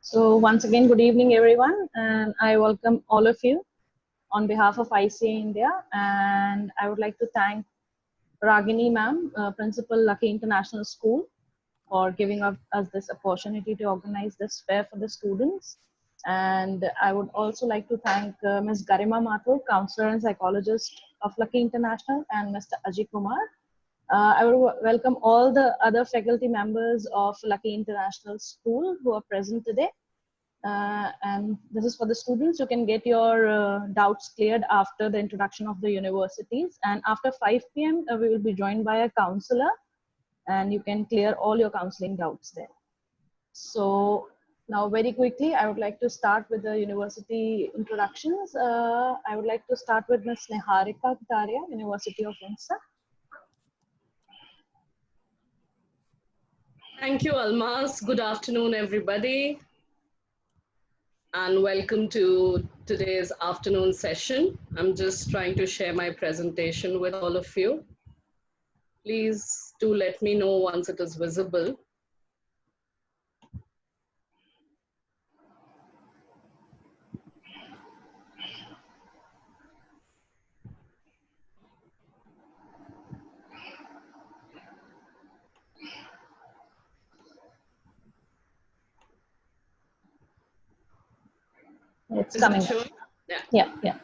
So once again, good evening, everyone, and I welcome all of you on behalf of ICA India. And I would like to thank Ragini ma'am, Principal Lucky International School, for giving us this opportunity to organize this fair for the students. And I would also like to thank Ms. Garima Mathur, Counselor and Psychologist of Lucky International, and Mr. Ajay Kumar. I would welcome all the other faculty members of Lucky International School who are present today. And this is for the students. You can get your doubts cleared after the introduction of the universities. And after 5 p.m., we will be joined by a counselor, and you can clear all your counseling doubts there. So now very quickly, I would like to start with the university introductions. I would like to start with Ms. Neharika Kataria, University of Windsor. Thank you, Almas. Good afternoon, everybody. And welcome to today's afternoon session. I'm just trying to share my presentation with all of you. Please do let me know once it is visible. It's coming. Yeah.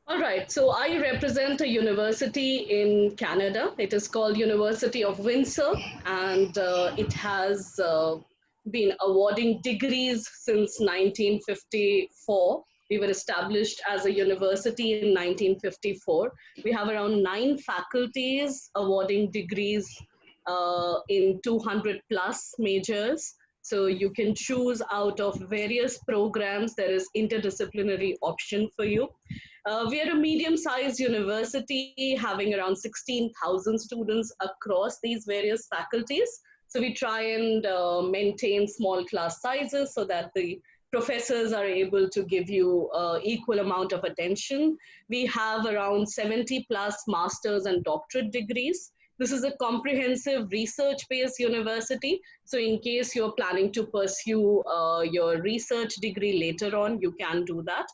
All right, so I represent a university in Canada. It is called University of Windsor, and it has been awarding degrees since 1954. We were established as a university in 1954. We have around 9 faculties awarding degrees in 200 plus majors. So you can choose out of various programs. There is interdisciplinary option for you. We are a medium-sized university having around 16,000 students across these various faculties. So we try and maintain small class sizes so that the professors are able to give you equal amount of attention. We have around 70 plus masters and doctorate degrees. This is a comprehensive research-based university. So in case you're planning to pursue your research degree later on, you can do that.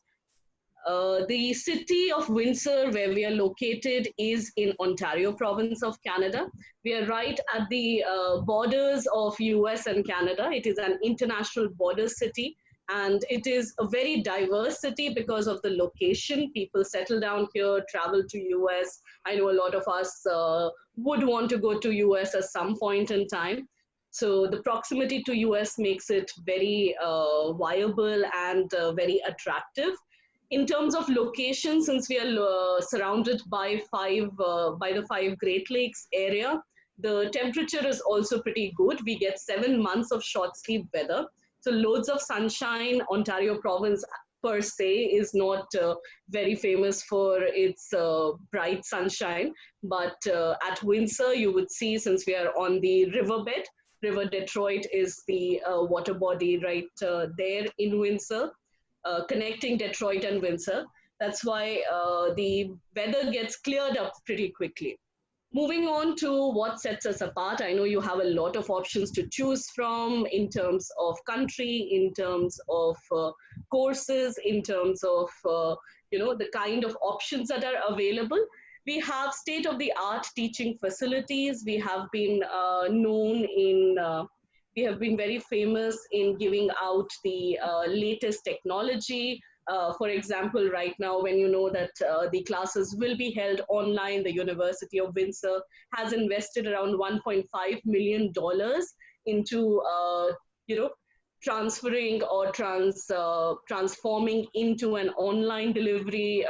The city of Windsor, where we are located, is in Ontario province of Canada. We are right at the borders of US and Canada. It is an international border city, and it is a very diverse city because of the location. People settle down here, travel to US. I know a lot of us would want to go to US at some point in time. So the proximity to US makes it very viable and very attractive. In terms of location, since we are surrounded by the 5 Great Lakes area, the temperature is also pretty good. We get 7 months of short sleeve weather. So loads of sunshine. Ontario province per se is not very famous for its bright sunshine. But at Windsor, you would see, since we are on the riverbed, River Detroit is the water body right there in Windsor. Connecting Detroit and Windsor. That's why the weather gets cleared up pretty quickly. Moving on to what sets us apart, I know you have a lot of options to choose from in terms of country, in terms of courses, in terms of the kind of options that are available. We have state-of-the-art teaching facilities. We have been we have been very famous in giving out the latest technology. For example, right now, when you know that the classes will be held online, the University of Windsor has invested around $1.5 million into, transferring or transforming into an online delivery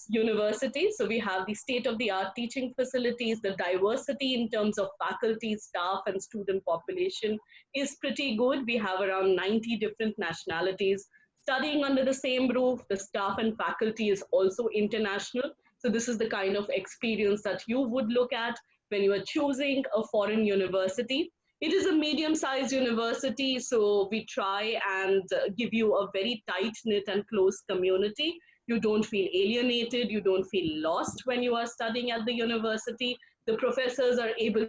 university. So we have the state-of-the-art teaching facilities. The diversity in terms of faculty, staff, and student population is pretty good. We have around 90 different nationalities studying under the same roof. The staff and faculty is also international. So this is the kind of experience that you would look at when you are choosing a foreign university. It is a medium-sized university, so we try and give you a very tight-knit and close community. You don't feel alienated, you don't feel lost when you are studying at the university. The professors are able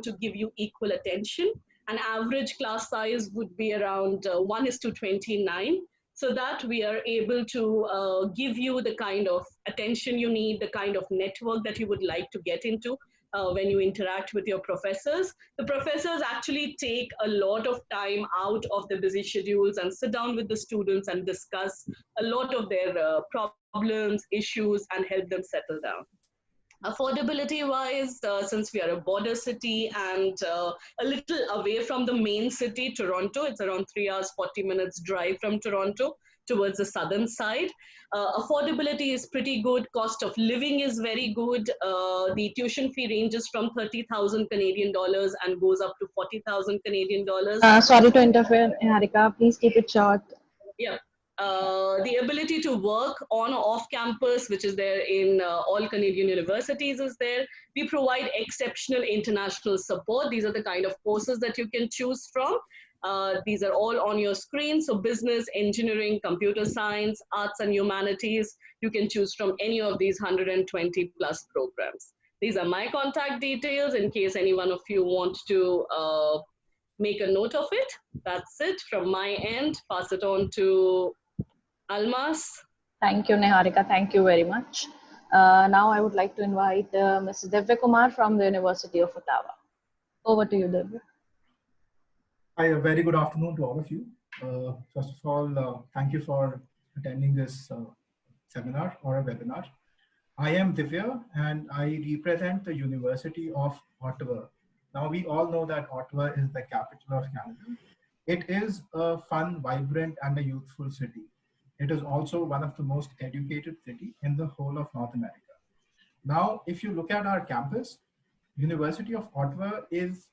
to give you equal attention, An average class size would be around 1:29, so that we are able to give you the kind of attention you need, the kind of network that you would like to get into when you interact with your professors. The professors actually take a lot of time out of the busy schedules and sit down with the students and discuss a lot of their problems, issues, and help them settle down. Affordability wise, since we are a border city and a little away from the main city, Toronto, it's around 3 hours, 40 minutes drive from Toronto towards the southern side. Affordability is pretty good. Cost of living is very good. The tuition fee ranges from 30,000 Canadian dollars and goes up to 40,000 Canadian dollars. Sorry to interfere, Harika. Please keep it short. Yeah. The ability to work on or off campus, which is there in all Canadian universities, is there. We provide exceptional international support. These are the kind of courses that you can choose from. These are all on your screen. So business, engineering, computer science, arts and humanities, you can choose from any of these 120 plus programs. These are my contact details in case any one of you want to make a note of it. That's it from my end. Pass it on to Almas. Thank you, Niharika. Thank you very much. Now I would like to invite Mr. Divya Kumar from the University of Ottawa. Over to you, Divya. Hi, a very good afternoon to all of you. First of all, thank you for attending this seminar or a webinar. I am Divya and I represent the University of Ottawa. Now we all know that Ottawa is the capital of Canada. It is a fun, vibrant and a youthful city. It is also one of the most educated cities in the whole of North America. Now, if you look at our campus, University of Ottawa is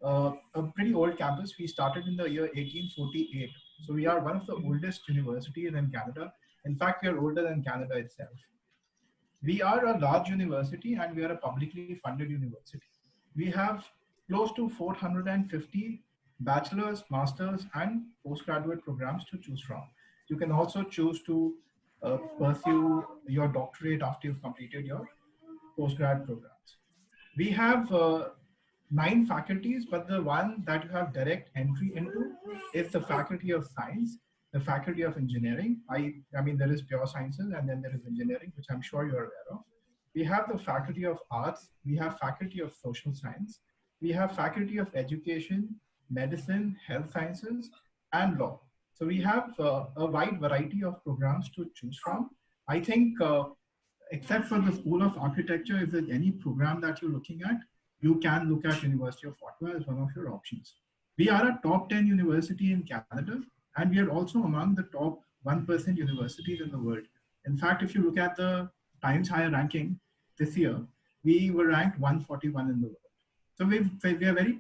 a pretty old campus. We started in the year 1848. So we are one of the oldest universities in Canada. In fact, we are older than Canada itself. We are a large university and we are a publicly funded university. We have close to 450 bachelor's, master's, and postgraduate programs to choose from. You can also choose to pursue your doctorate after you've completed your postgrad programs. We have 9 faculties, but the one that you have direct entry into is the Faculty of Science, the Faculty of Engineering. I mean, there is pure sciences and then there is engineering, which I'm sure you're aware of. We have the Faculty of Arts, we have Faculty of Social Science, we have Faculty of Education, Medicine, Health Sciences, and Law. So we have a wide variety of programs to choose from. I think, except for the School of Architecture, if there's any program that you're looking at, you can look at University of Ottawa as one of your options. We are a top 10 university in Canada, and we are also among the top 1% universities in the world. In fact, if you look at the Times Higher ranking this year, we were ranked 141 in the world. So we are very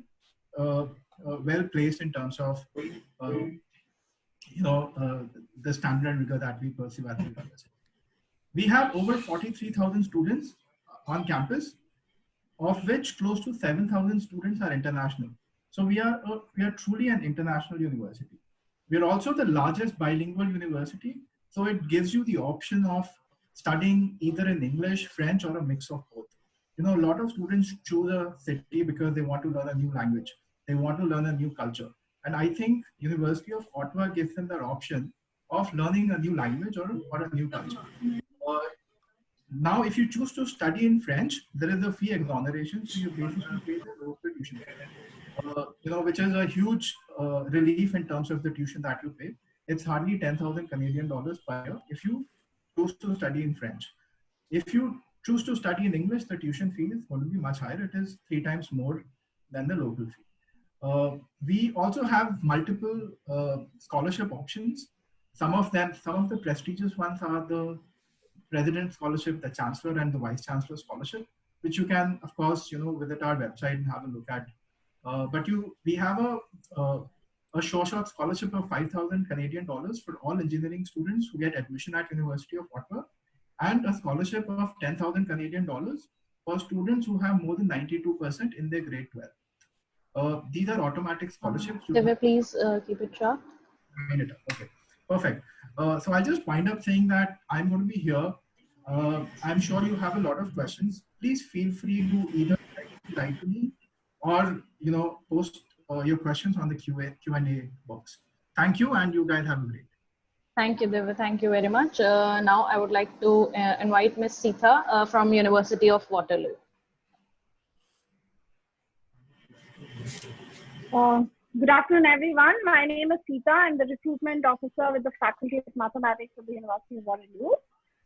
well placed in terms of the standard and rigor that we pursue at the university. We have over 43,000 students on campus, of which close to 7,000 students are international. So we are truly an international university. We are also the largest bilingual university. So it gives you the option of studying either in English, French, or a mix of both. You know, a lot of students choose a city because they want to learn a new language. They want to learn a new culture. And I think University of Ottawa gives them the option of learning a new language or a new culture. Now, if you choose to study in French, there is a fee exoneration, so you basically pay the local tuition fee, which is a huge relief in terms of the tuition that you pay. It's hardly 10,000 Canadian dollars per year if you choose to study in French. If you choose to study in English, the tuition fee is going to be much higher. It is 3 times more than the local fee. We also have multiple scholarship options. Some of the prestigious ones are the President Scholarship, the Chancellor, and the Vice Chancellor Scholarship, which you can, of course, visit our website and have a look at. We have a Sure Shot Scholarship of 5,000 Canadian dollars for all engineering students who get admission at University of Ottawa, and a scholarship of 10,000 Canadian dollars for students who have more than 92% in their grade 12. These are automatic scholarships. Divya, please keep it short. Okay, perfect. So I'll just wind up saying that I'm going to be here. I'm sure you have a lot of questions. Please feel free to either write to me or post your questions on the Q&A box. Thank you, and you guys have a great day. Thank you, Divya. Thank you very much. Now I would like to invite Ms. Sita from University of Waterloo. Good afternoon, everyone. My name is Sita. I'm the recruitment officer with the Faculty of Mathematics of the University of Waterloo.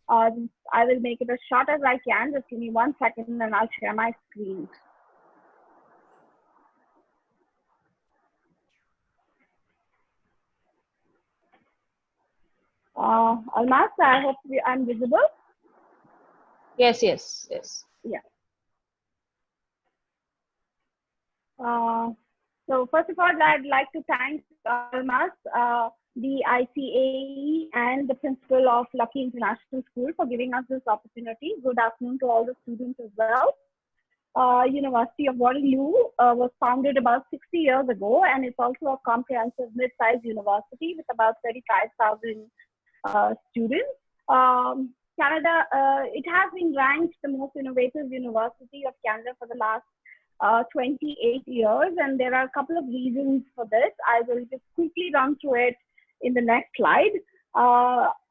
I will make it as short as I can. Just give me 1 second and I'll share my screen. Almas, I hope I'm visible. Yes, yes, yes. Yeah. So first of all, I'd like to thank Almas, the ICAE and the principal of Lucky International School for giving us this opportunity. Good afternoon to all the students as well. University of Waterloo was founded about 60 years ago, and it's also a comprehensive mid-sized university with about 35,000 students. Canada, it has been ranked the most innovative university of Canada for the last 28 years, and there are a couple of reasons for this. I will just quickly run through it in the next slide.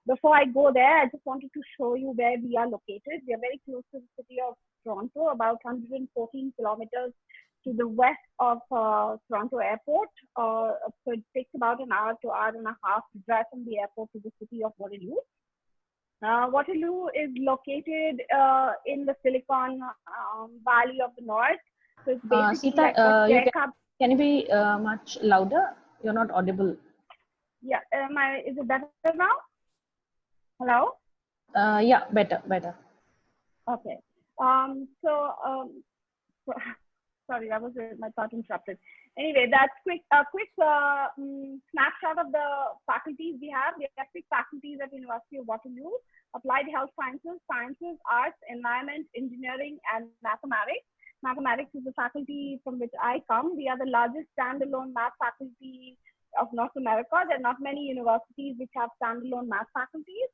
Before I go there, I just wanted to show you where we are located. We are very close to the city of Toronto, about 114 kilometers to the west of Toronto Airport. So it takes about an hour to hour and a half to drive from the airport to the city of Waterloo. Waterloo is located in the Silicon Valley of the North. So it's basically Sita, can you be much louder? You're not audible. Yeah, is it better now? Hello? Yeah, better. Okay. Sorry, that was my thought interrupted. Anyway, that's a quick snapshot of the faculties we have. We have 6 faculties at the University of Waterloo: Applied Health Sciences, Sciences, Arts, Environment, Engineering, and Mathematics. Mathematics is the faculty from which I come. We are the largest standalone math faculty of North America. There are not many universities which have standalone math faculties.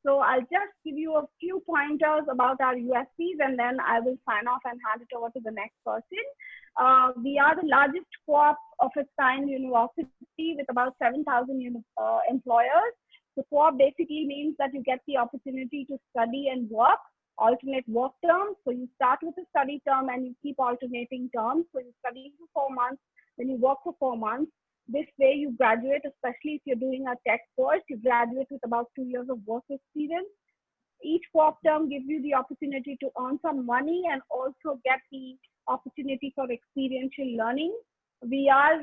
So I'll just give you a few pointers about our USPs, and then I will sign off and hand it over to the next person. We are the largest co-op of its kind university with about 7,000 employers. So co-op basically means that you get the opportunity to study and work, alternate work terms. So you start with a study term and you keep alternating terms. So you study for 4 months, then you work for 4 months. This way you graduate, especially if you're doing a tech course, you graduate with about 2 years of work experience. Each co-op term gives you the opportunity to earn some money and also get the opportunity for experiential learning. We are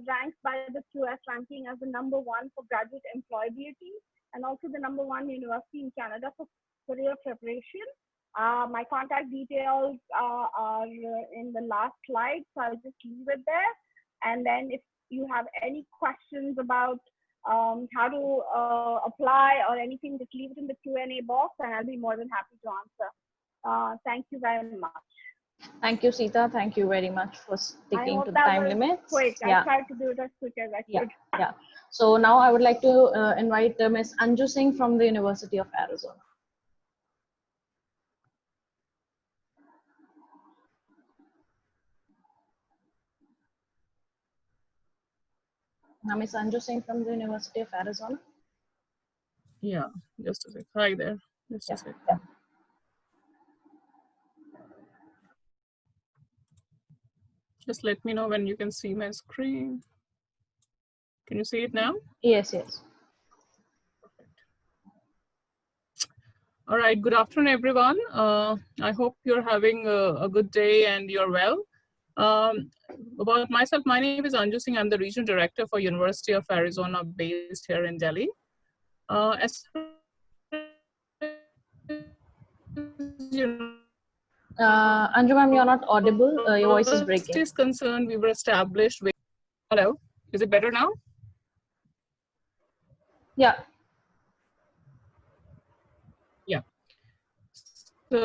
ranked by the QS ranking as the #1 for graduate employability and also the #1 university in Canada for career preparation. My contact details are in the last slide, so I'll just leave it there. And then if you have any questions about how to apply or anything, just leave it in the Q&A box and I'll be more than happy to answer. Thank you very much. Thank you, Sita. Thank you very much for sticking to the time limits. Quick. Yeah. I tried to do it as quick as I could. Yeah. So now I would like to invite Ms. Anju Singh from the University of Arizona. Now, Ms. Anju Singh from the University of Arizona. Yeah, just a sec. Hi there. Just a sec. Yeah. Just let me know when you can see my screen. Can you see it now? Yes, yes. Perfect. All right, good afternoon, everyone. I hope you're having a good day and you're well. About myself, my name is Anju Singh. I'm the Regional Director for University of Arizona based here in Delhi. Anju ma'am, you're not audible. Your voice is breaking. As concerned, we were established with. Hello, is it better now? Yeah. Yeah. So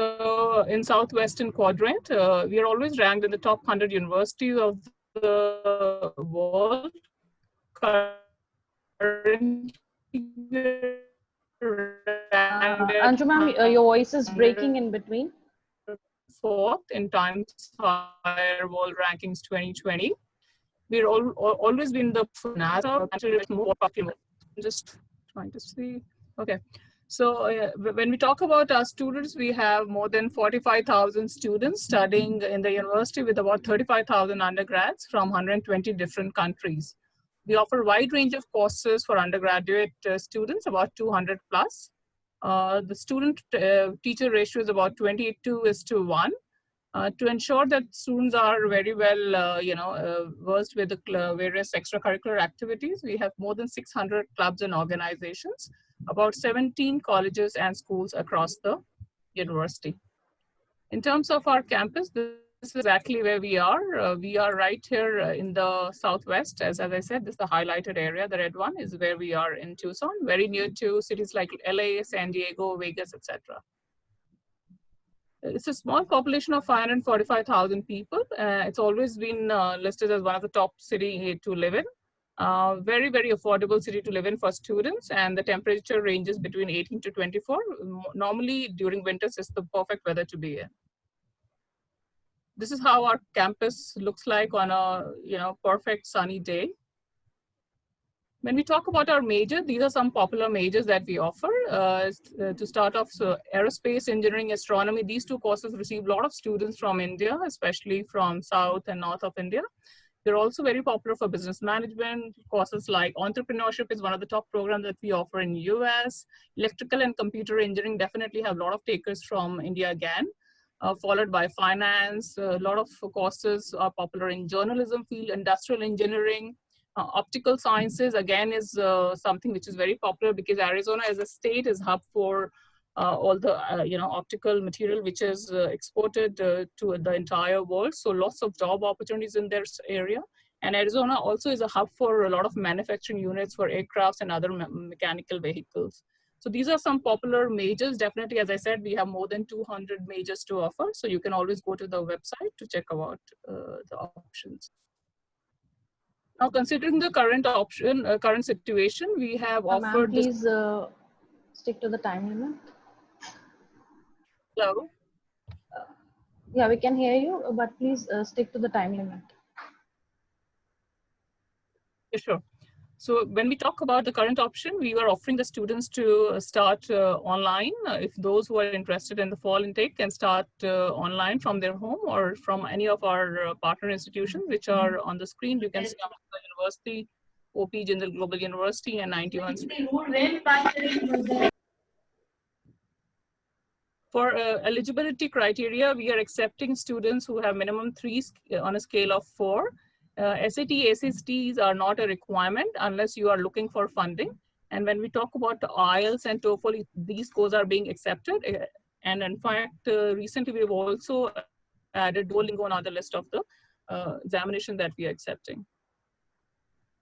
in Southwestern Quadrant, we are always ranked in the top 100 universities of the world. Anju ma'am, your voice is breaking in between. 4th in Times Higher World Rankings 2020. We're always been the NASA, more popular. Just trying to see. Okay. So when we talk about our students, we have more than 45,000 students studying in the university with about 35,000 undergrads from 120 different countries. We offer a wide range of courses for undergraduate students, about 200 plus. The student-teacher ratio is about 22:1. To ensure that students are very well, versed with the various extracurricular activities, we have more than 600 clubs and organizations, about 17 colleges and schools across the university. In terms of our campus, this is exactly where we are. We are right here in the southwest. As I said, this is the highlighted area. The red one is where we are in Tucson, very near to cities like LA, San Diego, Vegas, etc. It's a small population of 545,000 people. It's always been listed as one of the top cities to live in. Very, very affordable city to live in for students, and the temperature ranges between 18 to 24. Normally during winters, it's the perfect weather to be in. This is how our campus looks like on a perfect sunny day. When we talk about our major, these are some popular majors that we offer. To start off, so aerospace, engineering, astronomy, these two courses receive a lot of students from India, especially from South and North of India. They're also very popular for business management. Courses like entrepreneurship is one of the top programs that we offer in US. Electrical and computer engineering definitely have a lot of takers from India again, followed by finance. A lot of courses are popular in journalism field, industrial engineering. Optical sciences again is something which is very popular because Arizona as a state is hub for all the optical material which is exported to the entire world. So lots of job opportunities in this area. And Arizona also is a hub for a lot of manufacturing units for aircrafts and other mechanical vehicles. So these are some popular majors. Definitely, as I said, we have more than 200 majors to offer. So you can always go to the website to check out the options. Now, considering the current situation, we have offered. Please stick to the time limit. Hello. Yeah, we can hear you, but please stick to the time limit. Yeah, sure. So when we talk about the current option, we were offering the students to start online. If those who are interested in the fall intake can start online from their home or from any of our partner institutions, which are on the screen. You can see the university, OP Jindal Global University, and 91. For eligibility criteria, we are accepting students who have minimum 3 on a scale of 4. SAT, ACTs are not a requirement unless you are looking for funding. And when we talk about the IELTS and TOEFL, these scores are being accepted. And in fact, recently we've also added Duolingo on the list of the examination that we are accepting.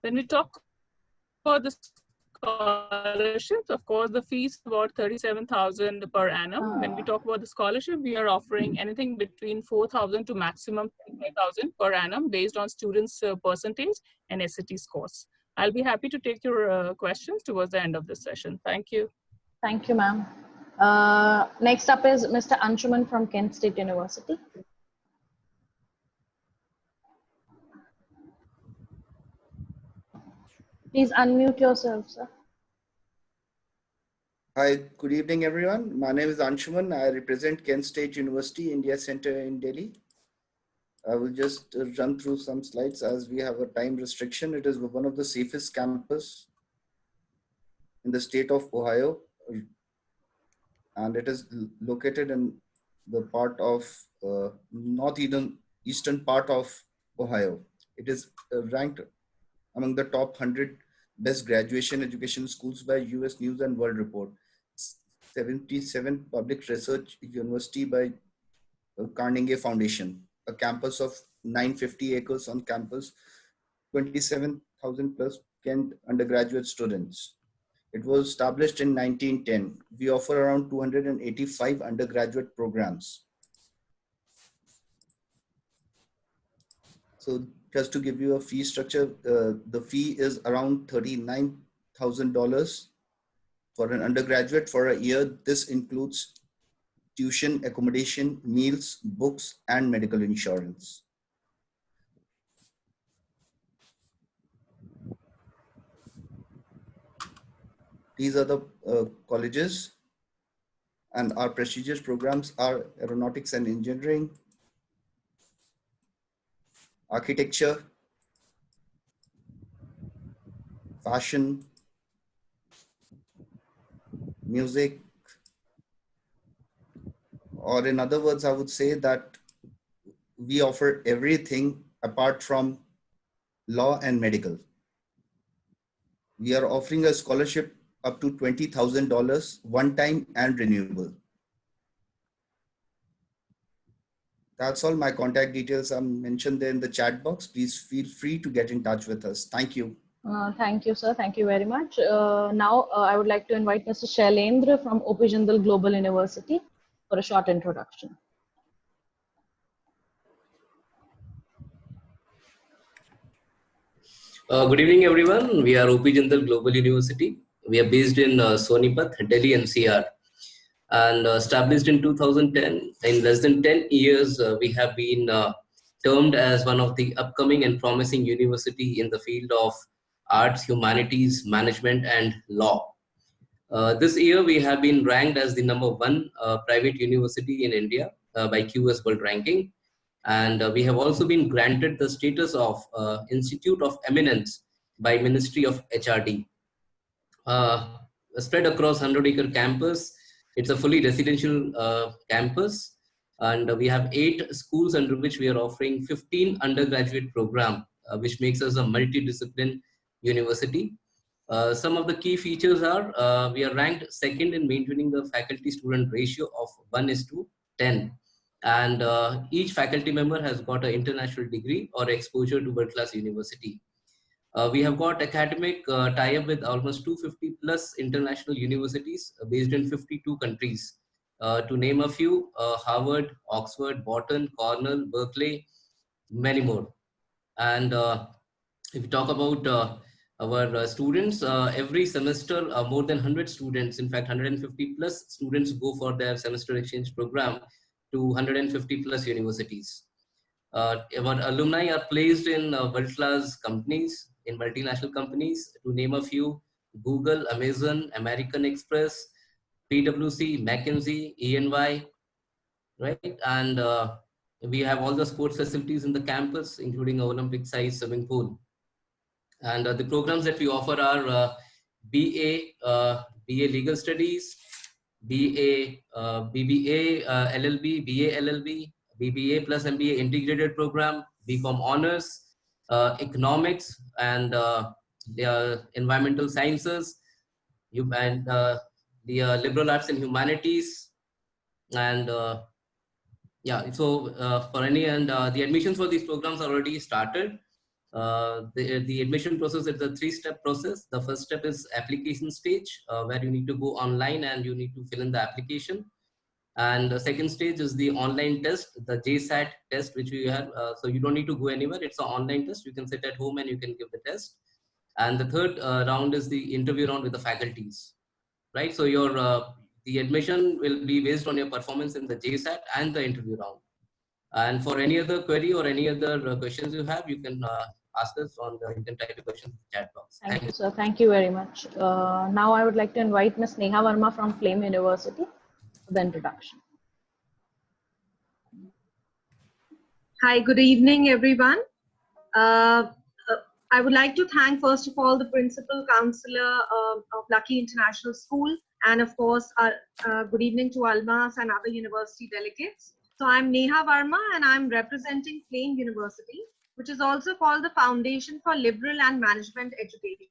When we talk about the scholarships, of course, the fees about $37,000 per annum. When we talk about the scholarship, we are offering anything between $4,000 to maximum $5,000 per annum based on students' percentage and SAT scores. I'll be happy to take your questions towards the end of this session. Thank you. Thank you, ma'am. Next up is Mr. Anshuman from Kent State University. Please unmute yourself, sir. Hi, good evening, everyone. My name is Anshuman. I represent Kent State University, India Center in Delhi. I will just run through some slides as we have a time restriction. It is one of the safest campus in the state of Ohio, and it is located in the part of northeastern part of Ohio. It is ranked among the top 100 best graduation education schools by US News and World Report. 77 public research university by Carnegie Foundation, a campus of 950 acres on campus, 27,000 plus Kent undergraduate students. It was established in 1910. We offer around 285 undergraduate programs. So just to give you a fee structure, the fee is around $39,000 for an undergraduate for a year. This includes tuition, accommodation, meals, books, and medical insurance. These are the colleges, and our prestigious programs are aeronautics and engineering, architecture, fashion, music, or in other words, I would say that we offer everything apart from law and medical. We are offering a scholarship up to $20,000 one time and renewable. That's all. My contact details are mentioned there in the chat box. Please feel free to get in touch with us. Thank you. Thank you, sir. Thank you very much. Now, I would like to invite Mr. Shailendra from OP Jindal Global University for a short introduction. Good evening, everyone. We are OP Jindal Global University. We are based in Sonipat, Delhi NCR, and established in 2010. In less than 10 years, we have been termed as one of the upcoming and promising university in the field of arts, humanities, management, and law. This year, we have been ranked as the #1 private university in India by QS World Ranking. And we have also been granted the status of Institute of Eminence by Ministry of HRD. Spread across 100-acre campus, it's a fully residential campus, and we have 8 schools under which we are offering 15 undergraduate program, which makes us a multidiscipline university. Some of the key features are we are ranked second in maintaining the faculty-student ratio of 1:10. And each faculty member has got an international degree or exposure to world-class university. We have got academic tie-up with almost 250 plus international universities based in 52 countries. To name a few, Harvard, Oxford, Wharton, Cornell, Berkeley, many more. And if we talk about our students, every semester more than 100 students, in fact 150 plus students go for their semester exchange program to 150 plus universities. Our alumni are placed in world-class companies, in multinational companies, to name a few: Google, Amazon, American Express, PwC, McKinsey, EY, right? And we have all the sports facilities in the campus, including an Olympic-sized swimming pool. And the programs that we offer are BA Legal Studies, BA BBA LLB, BA LLB, BBA plus MBA integrated program, BCom honors, economics, and the environmental sciences, and the liberal arts and humanities, and yeah. So for any, and the admissions for these programs are already started. The admission process is a 3-step process. The first step is application stage, where you need to go online and you need to fill in the application. And the second stage is the online test, the JSAT test, which we have. So you don't need to go anywhere. It's an online test. You can sit at home and you can give the test. And the third round is the interview round with the faculties, right? So your the admission will be based on your performance in the JSAT and the interview round. And for any other query or any other questions you have, you can ask us on the, you can type your questions in the chat box. Thank you, sir. Thank you very much. Now I would like to invite Ms. Neha Verma from Flame University for the introduction. Hi, good evening, everyone. I would like to thank, first of all, the Principal Counselor of Lucky International School, and of course, good evening to Almas and other university delegates. So I'm Neha Verma, and I'm representing Flame University, which is also called the Foundation for Liberal and Management Education.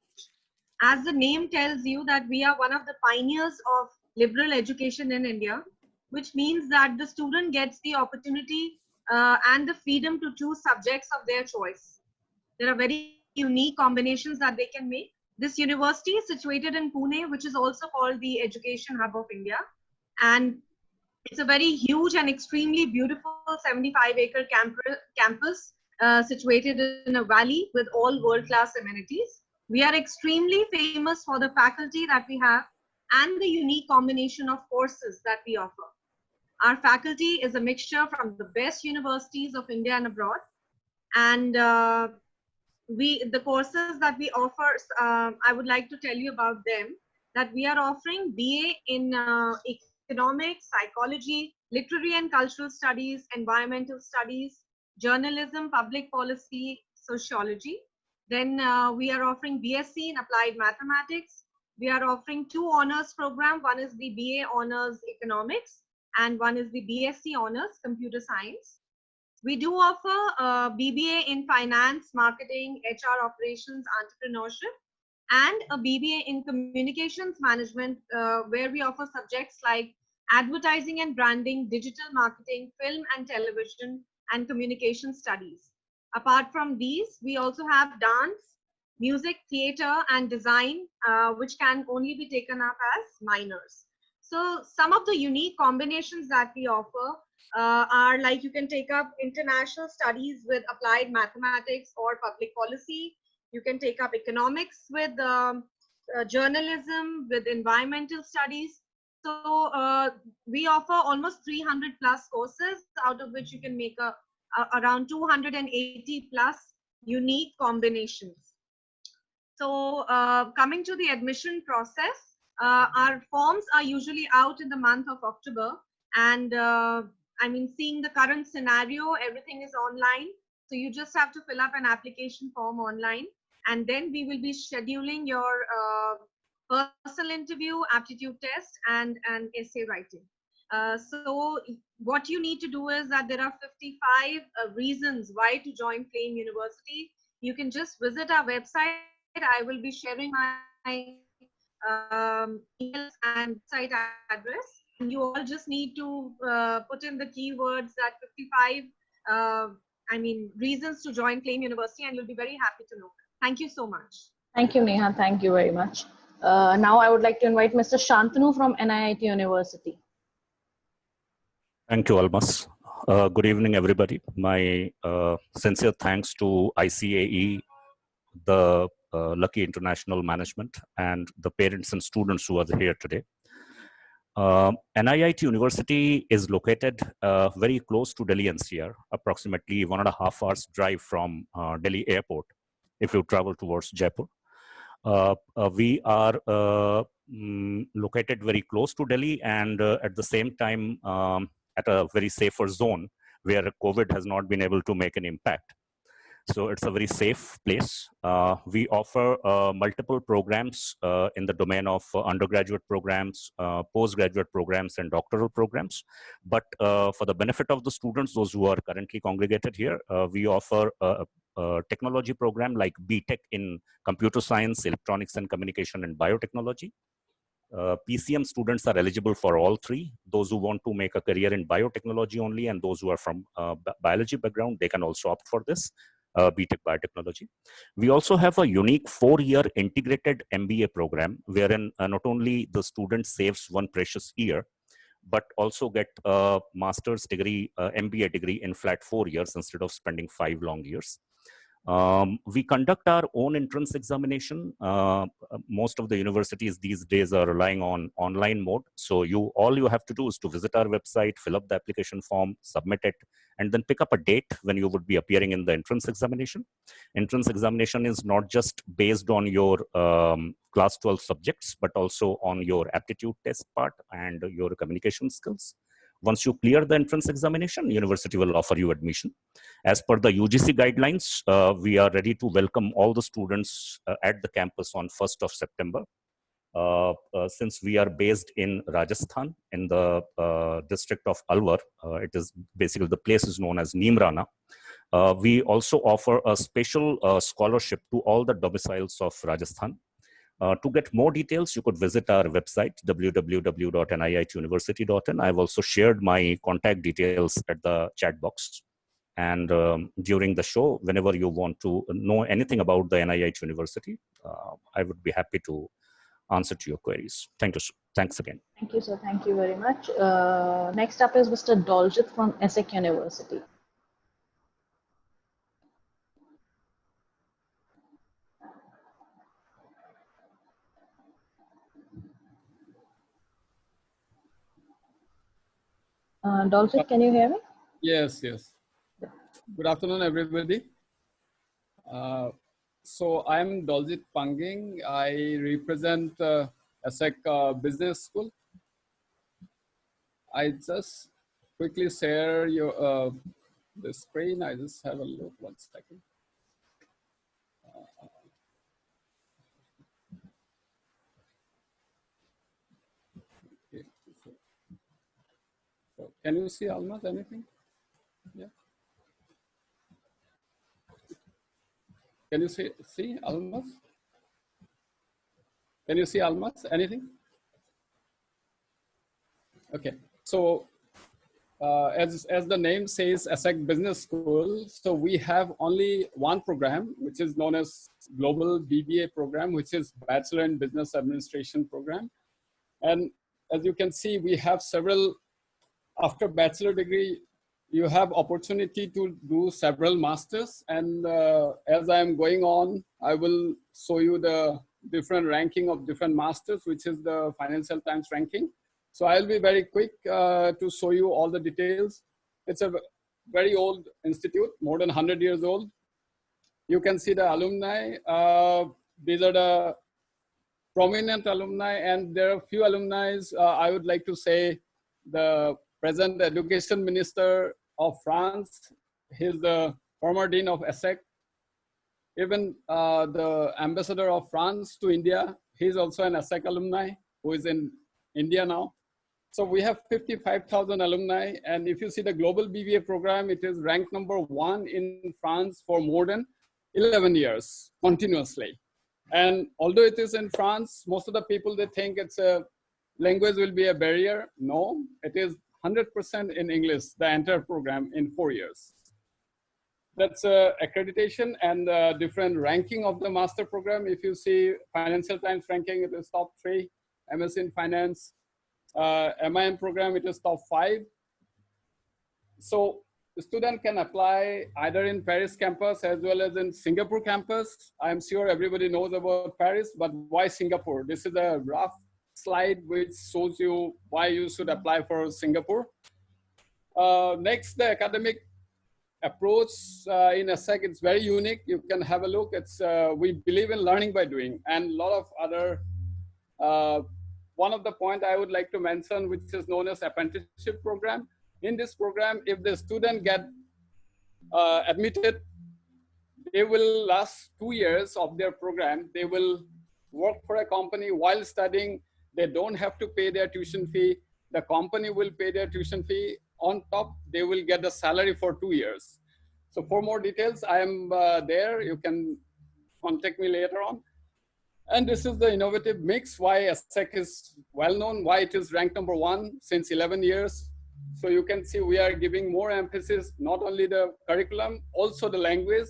As the name tells you, that we are one of the pioneers of liberal education in India, which means that the student gets the opportunity and the freedom to choose subjects of their choice. There are very unique combinations that they can make. This university is situated in Pune, which is also called the Education Hub of India. And it's a very huge and extremely beautiful 75-acre campus situated in a valley with all world-class amenities. We are extremely famous for the faculty that we have and the unique combination of courses that we offer. Our faculty is a mixture from the best universities of India and abroad. And the courses that we offer, I would like to tell you about them. that we are offering BA in economics, psychology, literary and cultural studies, environmental studies, journalism, public policy, sociology. Then we are offering BSc in applied mathematics. We are offering 2 honors program. One is the BA honors economics and one is the BSc honors computer science. We do offer BBA in finance, marketing, HR operations, entrepreneurship, and a BBA in communications management, where we offer subjects like advertising and branding, digital marketing, film and television, and communication studies. Apart from these, we also have dance, music, theater, and design, which can only be taken up as minors. So some of the unique combinations that we offer are like you can take up international studies with applied mathematics or public policy. You can take up economics with journalism, with environmental studies. So we offer almost 300 plus courses, out of which you can make around 280 plus unique combinations. So coming to the admission process, our forms are usually out in the month of October. And I mean, seeing the current scenario, everything is online. So you just have to fill up an application form online. And then we will be scheduling your personal interview, aptitude test, and an essay writing. So what you need to do is that there are 55 reasons why to join Flame University. You can just visit our website. I will be sharing my emails and site address. And you all just need to put in the keywords that 55 reasons to join Flame University, and you'll be very happy to know. Thank you so much. Thank you, Neha. Thank you very much. Now I would like to invite Mr. Shantanu from NIIT University. Thank you, Almas. Good evening, everybody. My sincere thanks to ICAE, the Lucky International Management, and the parents and students who are here today. NIIT University is located very close to Delhi NCR, approximately 1.5 hours drive from Delhi Airport if you travel towards Jaipur. We are located very close to Delhi, and at the same time at a very safer zone where COVID has not been able to make an impact. So it's a very safe place. We offer multiple programs in the domain of undergraduate programs, postgraduate programs, and doctoral programs. But for the benefit of the students, those who are currently congregated here, we offer a technology program like BTech in computer science, electronics and communication, and biotechnology. PCM students are eligible for all three. Those who want to make a career in biotechnology only, and those who are from biology background, they can also opt for this. BTech Biotechnology. We also have a unique 4-year integrated MBA program wherein not only the student saves 1 precious year, but also get a master's degree, MBA degree in flat 4 years instead of spending 5 long years. We conduct our own entrance examination. Most of the universities these days are relying on online mode. So all you have to do is to visit our website, fill up the application form, submit it, and then pick up a date when you would be appearing in the entrance examination. Entrance examination is not just based on your class 12 subjects, but also on your aptitude test part and your communication skills. Once you clear the entrance examination, university will offer you admission. As per the UGC guidelines, we are ready to welcome all the students at the campus on 1st of September. Since we are based in Rajasthan, in the district of Alwar, it is basically the place is known as Neemrana. We also offer a special scholarship to all the domiciles of Rajasthan. To get more details, you could visit our website, www.niituniversity.in. I've also shared my contact details at the chat box. And during the show, whenever you want to know anything about the NIIT University, I would be happy to answer to your queries. Thank you. Thanks again. Thank you, sir. Thank you very much. Next up is Mr. Doljit from ESSEC University. Doljit, can you hear me? Yes, yes. Good afternoon, everybody. So I'm Doljit Panging. I represent ESSEC Business School. I just quickly share your the screen. I just have a look, 1 second. Okay. So can you see Almas anything? Yeah. Can you see Almas? Can you see Almas anything? Okay. So as the name says, ESSEC Business School, so we have only one program, which is known as Global BBA program, which is Bachelor in Business Administration program. And as you can see, we have several, after bachelor degree, you have opportunity to do several masters. And as I'm going on, I will show you the different ranking of different masters, which is the Financial Times ranking. So I'll be very quick to show you all the details. It's a very old institute, more than 100 years old. You can see the alumni. These are the prominent alumni, and there are few alumni. I would like to say the present education minister of France. He's the former dean of ESSEC. Even the ambassador of France to India, he's also an ESSEC alumni who is in India now. So we have 55,000 alumni. And if you see the global BBA program, it is ranked #1 in France for more than 11 years continuously. And although it is in France, most of the people, they think it's a language will be a barrier. No, it is 100% in English, the entire program in 4 years. That's accreditation and different ranking of the master program. If you see Financial Times ranking, it is top 3, MSc in Finance. MIM program, it is top 5. So the student can apply either in Paris campus as well as in Singapore campus. I'm sure everybody knows about Paris, but why Singapore? This is a rough slide which shows you why you should apply for Singapore. Next, the academic approach in ESSEC, it's very unique. You can have a look. It's we believe in learning by doing, and a lot of other one of the point I would like to mention, which is known as apprenticeship program. In this program, if the student get admitted, they will last 2 years of their program. They will work for a company while studying. They don't have to pay their tuition fee. The company will pay their tuition fee. On top, they will get the salary for 2 years. So for more details, I am there. You can contact me later on. And this is the innovative mix, why ESSEC is well known, why it is ranked #1 since 11 years. So you can see we are giving more emphasis, not only the curriculum, also the language.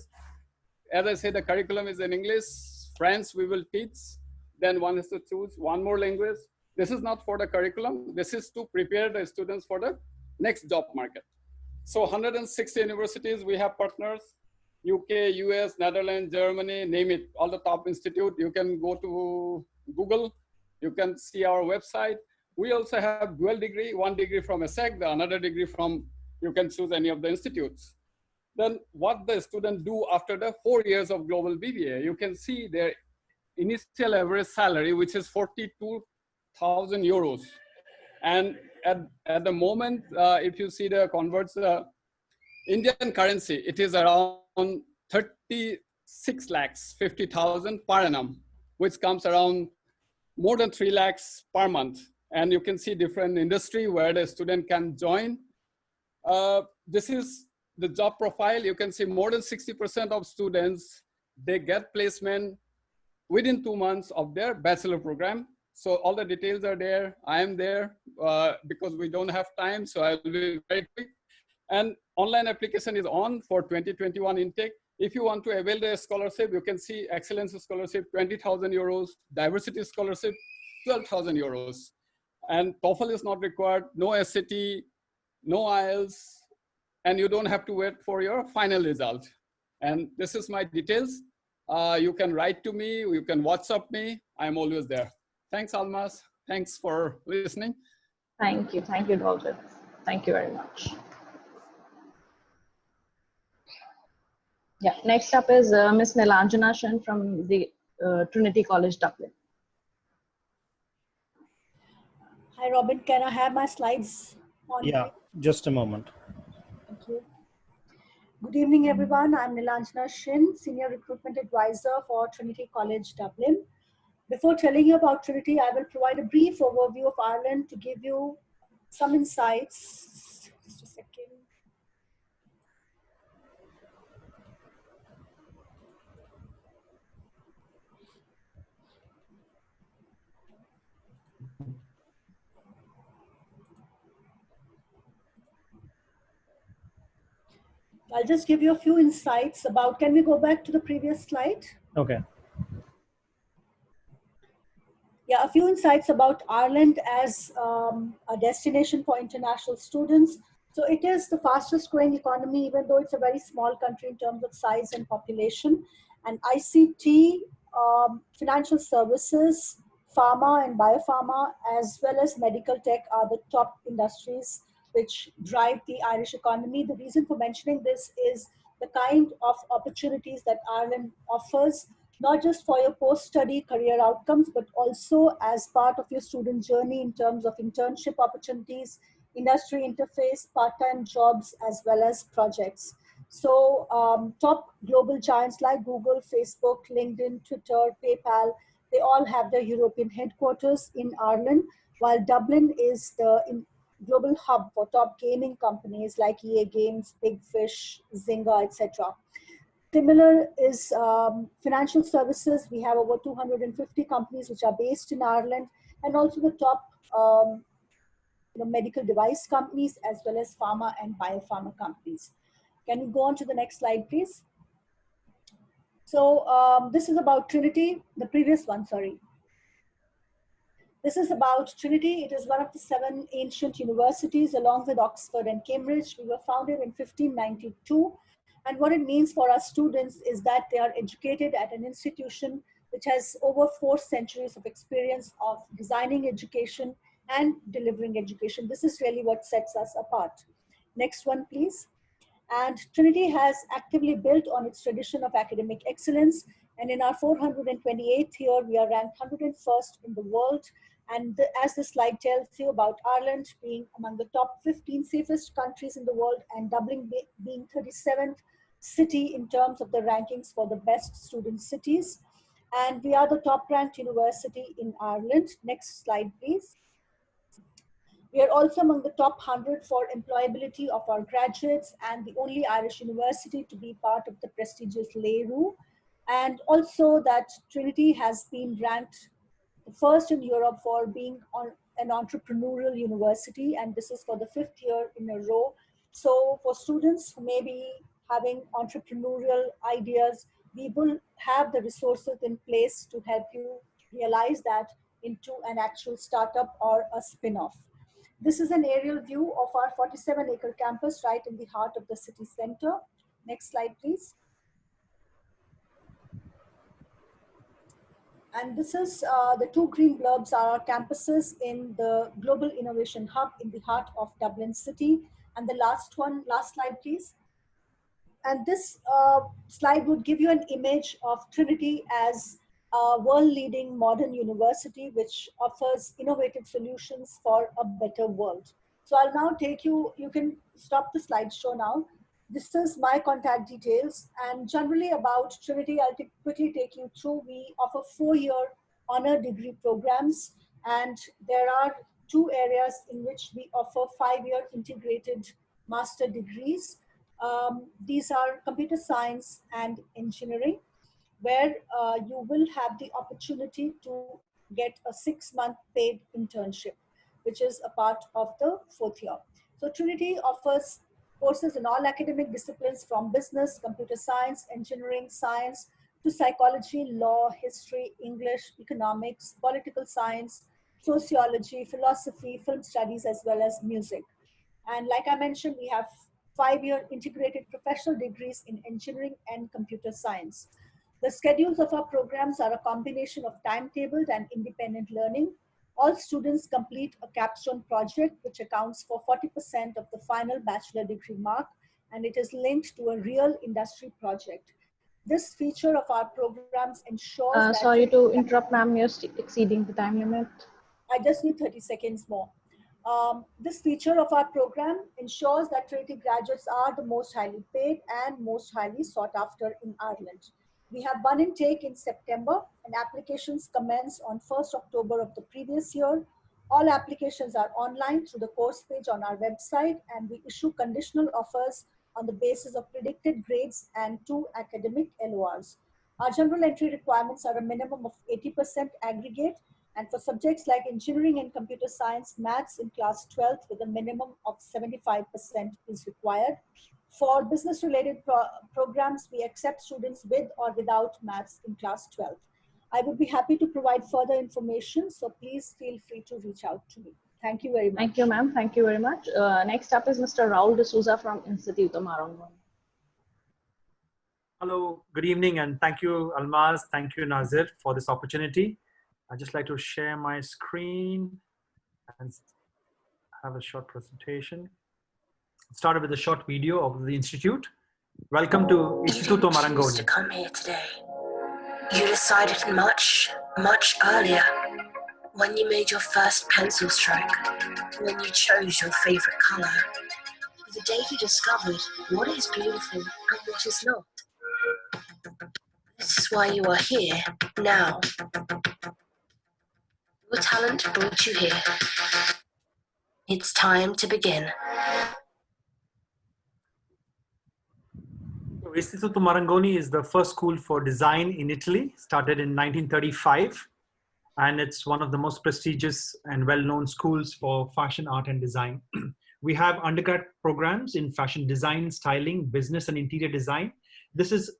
As I say, the curriculum is in English. French we will teach. Then one has to choose one more language. This is not for the curriculum. This is to prepare the students for the next job market. So 160 universities, we have partners. UK, US, Netherlands, Germany, name it, all the top institute. You can go to Google, you can see our website. We also have dual degree, one degree from ESSEC, the another degree from, you can choose any of the institutes. Then what the student do after the 4 years of global BBA, you can see their initial average salary, which is 42,000 euros. And at the moment, if you see the converts, Indian currency, it is around 36 lakhs 50,000 per annum, which comes around more than 3 lakhs per month. And you can see different industry where the student can join. This is the job profile. You can see more than 60% of students, they get placement within 2 months of their bachelor program. So all the details are there. I am there because we don't have time. So I'll be very quick. And online application is on for 2021 intake. If you want to avail the scholarship, you can see Excellence Scholarship, 20,000 euros, Diversity Scholarship, 12,000 euros. And TOEFL is not required, no SAT, no IELTS, and you don't have to wait for your final result. And this is my details. You can write to me, you can WhatsApp me, I'm always there. Thanks, Almas. Thanks for listening. Thank you, Dolphin. Thank you very much. Yeah, next up is Ms. Nilanjana Shen from the Trinity College, Dublin. Hi, Robin. Can I have my slides on? Yeah, just a moment. Thank you. Good evening, everyone. I'm Nilanjana Shin, Senior Recruitment Advisor for Trinity College, Dublin. Before telling you about Trinity, I will provide a brief overview of Ireland to give you some insights. Just a second. I'll just give you a few insights about, can we go back to the previous slide? Okay. Yeah, a few insights about Ireland as a destination for international students. So it is the fastest growing economy, even though it's a very small country in terms of size and population. And ICT, financial services, pharma and biopharma, as well as medical tech are the top industries which drive the Irish economy. The reason for mentioning this is the kind of opportunities that Ireland offers, not just for your post-study career outcomes, but also as part of your student journey in terms of internship opportunities, industry interface, part-time jobs, as well as projects. So top global giants like Google, Facebook, LinkedIn, Twitter, PayPal, they all have their European headquarters in Ireland, while Dublin is the global hub for top gaming companies like EA Games, Big Fish, Zynga, etc. Similar is financial services. We have over 250 companies which are based in Ireland, and also the top medical device companies, as well as pharma and biopharma companies. Can we go on to the next slide, please? So this is about Trinity, the previous one, sorry. This is about Trinity. It is one of the 7 ancient universities along with Oxford and Cambridge. We were founded in 1592. And what it means for our students is that they are educated at an institution which has over 4 centuries of experience of designing education and delivering education. This is really what sets us apart. Next one, please. And Trinity has actively built on its tradition of academic excellence. And in our 428th year, we are ranked 101st in the world. And as the slide tells you about Ireland being among the top 15 safest countries in the world, and Dublin being 37th city in terms of the rankings for the best student cities. And we are the top ranked university in Ireland. Next slide, please. We are also among the top 100 for employability of our graduates, and the only Irish university to be part of the prestigious LERU. And also that Trinity has been ranked the first in Europe for being an entrepreneurial university, and this is for the 5th year in a row. So for students who may be having entrepreneurial ideas, we will have the resources in place to help you realize that into an actual startup or a spin-off. This is an aerial view of our 47-acre campus right in the heart of the city center. Next slide, please. And this is the 2 green blurbs are our campuses in the Global Innovation Hub in the heart of Dublin City. And the last slide, please. And this slide would give you an image of Trinity as a world-leading modern university which offers innovative solutions for a better world. So I'll now take you can stop the slideshow now. This is my contact details, and generally about Trinity, I'll quickly take you through. We offer 4-year honor degree programs, and there are 2 areas in which we offer 5-year integrated master degrees. These are computer science and engineering, where you will have the opportunity to get a 6-month paid internship, which is a part of the 4th year. So Trinity offers courses in all academic disciplines from business, computer science, engineering, science, to psychology, law, history, English, economics, political science, sociology, philosophy, film studies, as well as music. And like I mentioned, we have 5-year integrated professional degrees in engineering and computer science. The schedules of our programs are a combination of timetabled and independent learning. All students complete a capstone project, which accounts for 40% of the final bachelor degree mark, and it is linked to a real industry project. This feature of our programs ensures that— Sorry to interrupt, ma'am, you're exceeding the time limit. I just need 30 seconds more. This feature of our program ensures that Trinity graduates are the most highly paid and most highly sought after in Ireland. We have one intake in September and applications commence on 1st October of the previous year. All applications are online through the course page on our website, and we issue conditional offers on the basis of predicted grades and 2 academic LORs. Our general entry requirements are a minimum of 80% aggregate, and for subjects like engineering and computer science, maths in class 12th with a minimum of 75% is required. For business-related programs, we accept students with or without maths in class 12th. I would be happy to provide further information, so please feel free to reach out to me. Thank you very much. Thank you, ma'am. Thank you very much. Next up is Mr. Raul D'Souza from Instituto Marangoni. Hello, good evening, and thank you, Almaz. Thank you, Nazir, for this opportunity. I'd just like to share my screen and have a short presentation. Started with a short video of the Institute. Welcome to Instituto Marangoni. You didn't choose to come here today. You decided much, much earlier, when you made your first pencil stroke, when you chose your favorite color, the day you discovered what is beautiful and what is not. This is why you are here now. Your talent brought you here. It's time to begin. Istituto Marangoni is the first school for design in Italy, started in 1935, and it's one of the most prestigious and well-known schools for fashion, art, and design. We have undergrad programs in fashion design, styling, business, and interior design. This is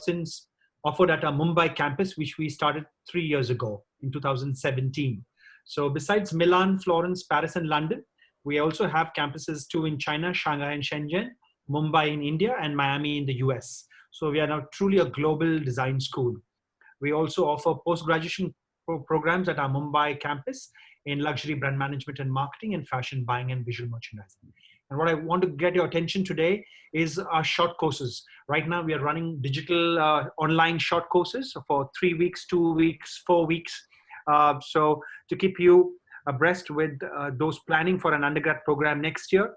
since offered at our Mumbai campus, which we started 3 years ago in 2017. So besides Milan, Florence, Paris, and London, we also have campuses too in China, Shanghai and Shenzhen, Mumbai in India, and Miami in the US. So we are now truly a global design school. We also offer post-graduation programs at our Mumbai campus in luxury brand management and marketing and fashion buying and visual merchandising. And what I want to get your attention today is our short courses. Right now we are running digital online short courses for 3 weeks, 2 weeks, 4 weeks. So to keep you abreast with those planning for an undergrad program next year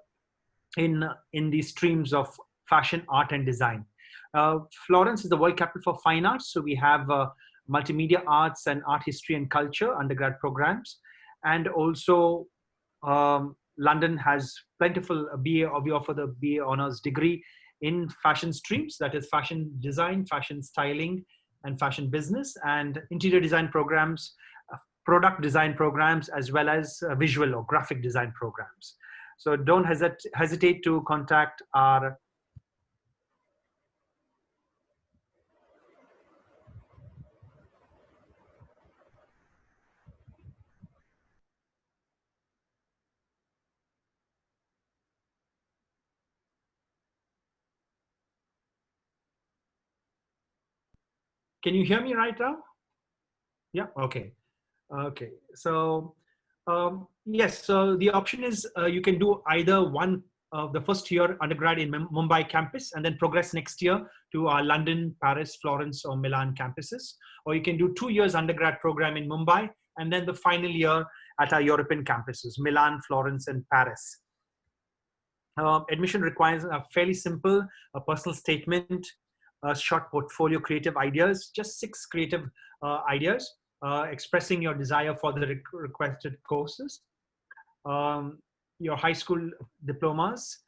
in the streams of fashion, art, and design. Florence is the world capital for fine arts. So we have multimedia arts and art history and culture undergrad programs. And also London has plentiful BA, or we offer the BA honors degree in fashion streams, that is fashion design, fashion styling, and fashion business, and interior design programs, product design programs, as well as visual or graphic design programs. So don't hesitate to contact our Can you hear me right now? Yeah, okay. Okay, so yes, so the option is you can do either one of the first year undergrad in Mumbai campus and then progress next year to our London, Paris, Florence, or Milan campuses. Or you can do 2 years undergrad program in Mumbai and then the final year at our European campuses, Milan, Florence, and Paris. Admission requires a fairly simple, a personal statement, a short portfolio, creative ideas, just 6 creative ideas, expressing your desire for the requested courses, your high school diplomas,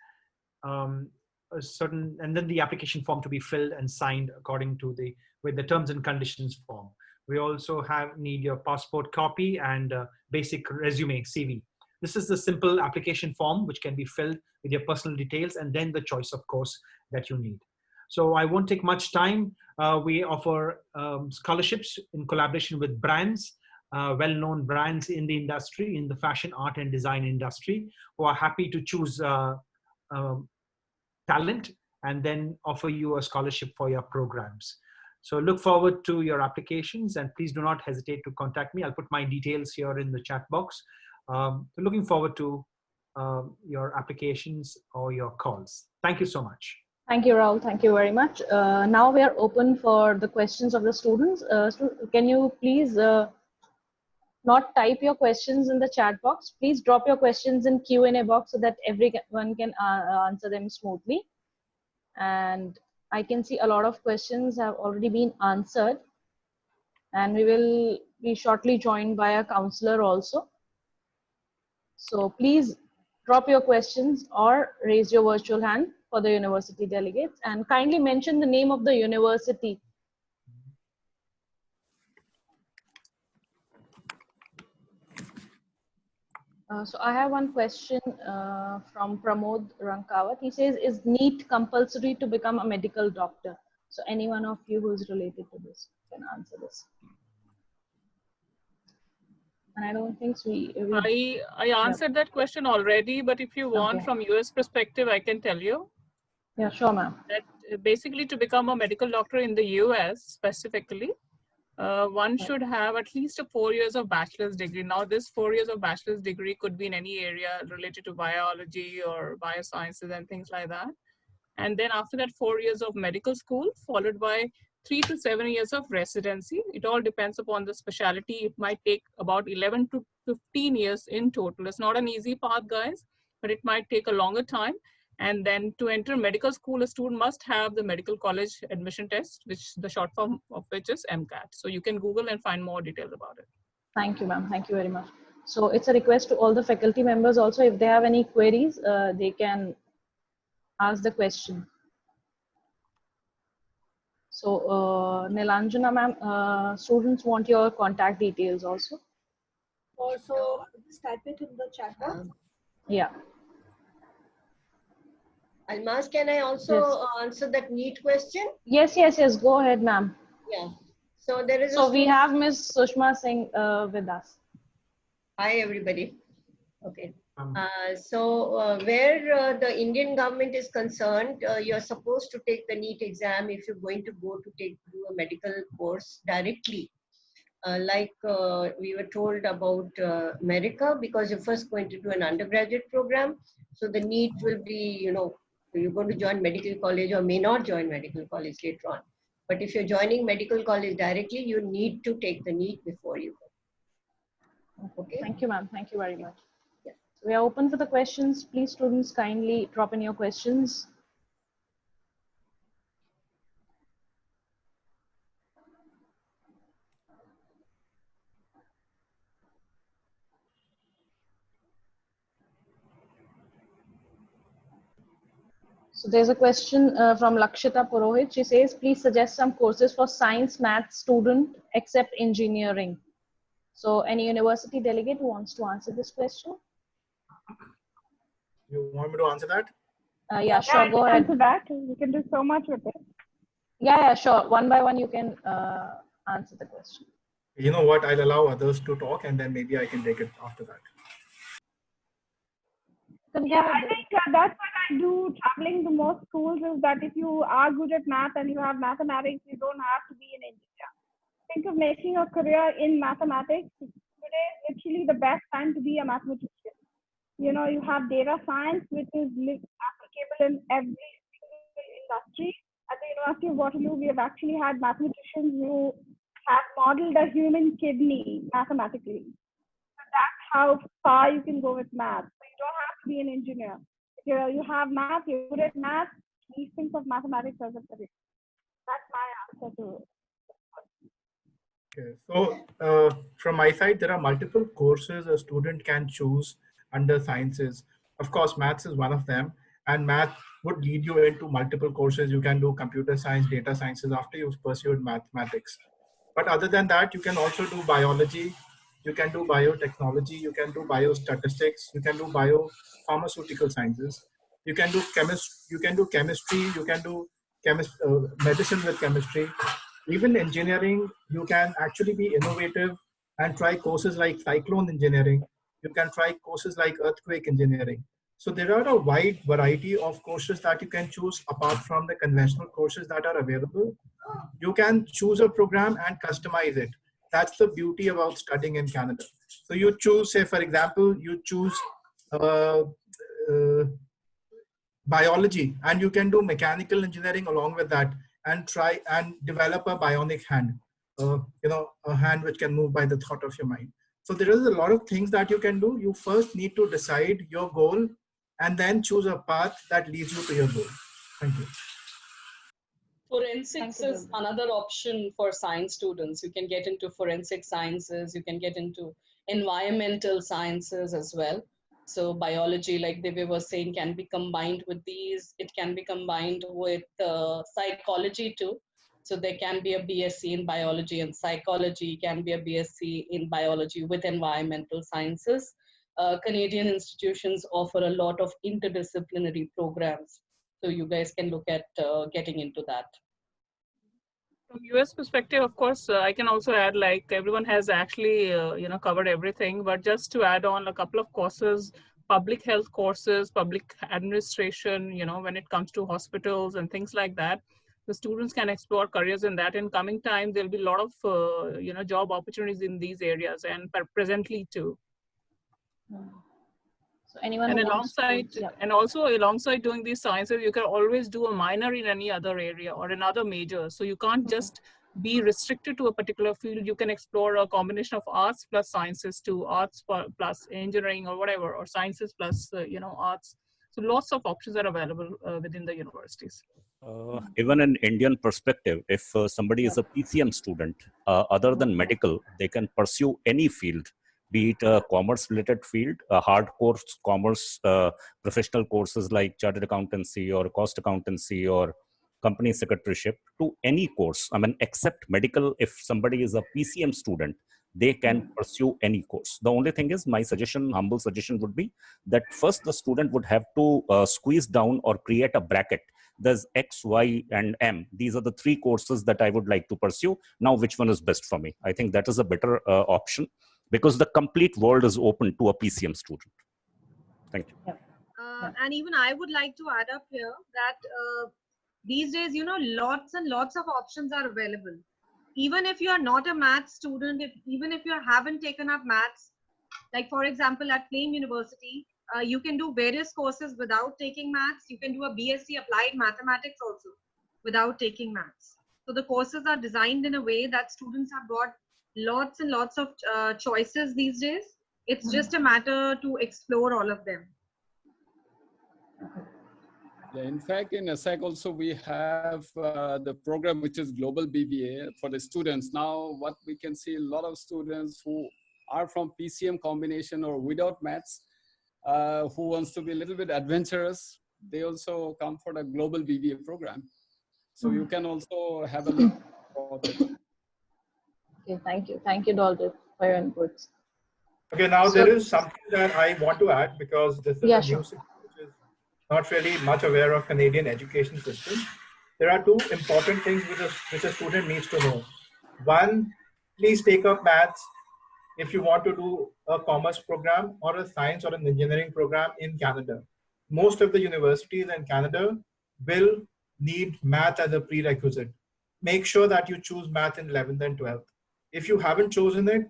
and then the application form to be filled and signed according to with the terms and conditions form. We also need your passport copy and basic resume, CV. This is the simple application form which can be filled with your personal details and then the choice of course that you need. So I won't take much time. We offer scholarships in collaboration with brands, well-known brands in the industry, in the fashion, art, and design industry, who are happy to choose talent and then offer you a scholarship for your programs. So look forward to your applications and please do not hesitate to contact me. I'll put my details here in the chat box. Looking forward to your applications or your calls. Thank you so much. Thank you, Raul. Thank you very much. Now we are open for the questions of the students. Can you please not type your questions in the chat box. Please drop your questions in Q&A box so that everyone can answer them smoothly. And I can see a lot of questions have already been answered. And we will be shortly joined by a counselor also. So please drop your questions or raise your virtual hand for the university delegates, and kindly mention the name of the university. So I have one question from Pramod Rankawat. He says, is NEET compulsory to become a medical doctor? So any one of you who is related to this can answer this. And I don't think I answered that question already, but if you want from US perspective, I can tell you. Yeah, sure, ma'am. That basically to become a medical doctor in the US specifically, one should have at least 4 years of bachelor's degree. Now this 4 years of bachelor's degree could be in any area related to biology or biosciences and things like that. And then after that 4 years of medical school, followed by 3 to 7 years of residency. It all depends upon the specialty. It might take about 11 to 15 years in total. It's not an easy path, guys, but it might take a longer time. And then to enter medical school, a student must have the medical college admission test, which the short form of which is MCAT. So you can Google and find more details about it. Thank you, ma'am. Thank you very much. So it's a request to all the faculty members also, if they have any queries, they can ask the question. So Nilanjana ma'am, students want your contact details also. Also, just type it in the chat box. Yeah. Almaz, can I also answer that NEET question? Yes, yes, yes. Go ahead, ma'am. Yeah. So there is. So we have Ms. Sushma Singh with us. Hi, everybody. Okay. Where the Indian government is concerned, you're supposed to take the NEET exam if you're going to go to do a medical course directly. We were told about America, because you're first going to do an undergraduate program. So the NEET will be, you're going to join medical college or may not join medical college later on. But if you're joining medical college directly, you need to take the NEET before you go. Okay. Thank you, ma'am. Thank you very much. Yeah. We are open for the questions. Please, students, kindly drop in your questions. So there's a question from Lakshita Purohit. She says, please suggest some courses for science, math student except engineering. So any university delegate who wants to answer this question? You want me to answer that? Yeah, sure. Go ahead. Answer that. You can do so much with it. Yeah, sure. One by one, you can answer the question. You know what? I'll allow others to talk, and then maybe I can take it after that. Yeah, I think that's what I do traveling to most schools, is that if you are good at math and you have mathematics, you don't have to be an engineer. Think of making a career in mathematics. Today is literally the best time to be a mathematician. You have data science, which is applicable in every single industry. At the University of Waterloo, we have actually had mathematicians who have modeled a human kidney mathematically. So that's how far you can go with math. So you don't have to be an engineer. If you have math, you're good at math, please think of mathematics as a career. That's my answer to it. Okay, so from my side, there are multiple courses a student can choose under sciences. Of course, maths is one of them, and math would lead you into multiple courses. You can do computer science, data sciences after you've pursued mathematics. But other than that, you can also do biology, you can do biotechnology, you can do biostatistics, you can do biopharmaceutical sciences, you can do chemistry, you can do medicine with chemistry. Even engineering, you can actually be innovative and try courses like cyclone engineering. You can try courses like earthquake engineering. So there are a wide variety of courses that you can choose apart from the conventional courses that are available. You can choose a program and customize it. That's the beauty about studying in Canada. So you choose, say for example, you choose biology, and you can do mechanical engineering along with that and try and develop a bionic hand, a hand which can move by the thought of your mind. So there is a lot of things that you can do. You first need to decide your goal and then choose a path that leads you to your goal. Thank you. Forensics is another option for science students. You can get into forensic sciences, you can get into environmental sciences as well. So biology, like Divya was saying, can be combined with these. It can be combined with psychology too. So there can be a BSc in biology and psychology, can be a BSc in biology with environmental sciences. Canadian institutions offer a lot of interdisciplinary programs. So you guys can look at getting into that. From US perspective, of course, I can also add, like, everyone has actually, covered everything, but just to add on a couple of courses, public health courses, public administration, when it comes to hospitals and things like that, the students can explore careers in that. In coming time, there'll be a lot of, job opportunities in these areas and presently too. So anyone And who alongside, wants to, yeah. and also alongside doing these sciences, you can always do a minor in any other area or another major. So you can't just be restricted to a particular field. You can explore a combination of arts plus sciences to arts plus engineering or whatever, or sciences plus, arts. So lots of options are available within the universities. Even in Indian perspective, if somebody is a PCM student, other than medical, they can pursue any field, be it a commerce-related field, a hardcore commerce, professional courses like chartered accountancy or cost accountancy or company secretaryship, to any course. I mean, except medical, if somebody is a PCM student, they can pursue any course. The only thing is, my suggestion, humble suggestion would be that first the student would have to squeeze down or create a bracket. There's X, Y, and M. These are the 3 courses that I would like to pursue. Now, which one is best for me? I think that is a better option, because the complete world is open to a PCM student. Thank you. And even I would like to add up here that these days, lots and lots of options are available. Even if you are not a maths student, even if you haven't taken up maths, like for example, at Flame University, you can do various courses without taking maths. You can do a BSc Applied Mathematics also without taking maths. So the courses are designed in a way that students have got lots and lots of choices these days. It's just a matter to explore all of them. Yeah, in fact, in ESSEC also we have the program which is Global BBA for the students. Now, what we can see, a lot of students who are from PCM combination or without maths, who wants to be a little bit adventurous, they also come for the Global BBA program. So you can also have a look for it. Okay, thank you. Thank you, Dalton, for your inputs. Okay, now there is something that I want to add, because this is a new system which is not really much aware of Canadian education system. There are 2 important things which a student needs to know. One, please take up maths if you want to do a commerce program or a science or an engineering program in Canada. Most of the universities in Canada will need math as a prerequisite. Make sure that you choose math in 11th and 12th. If you haven't chosen it,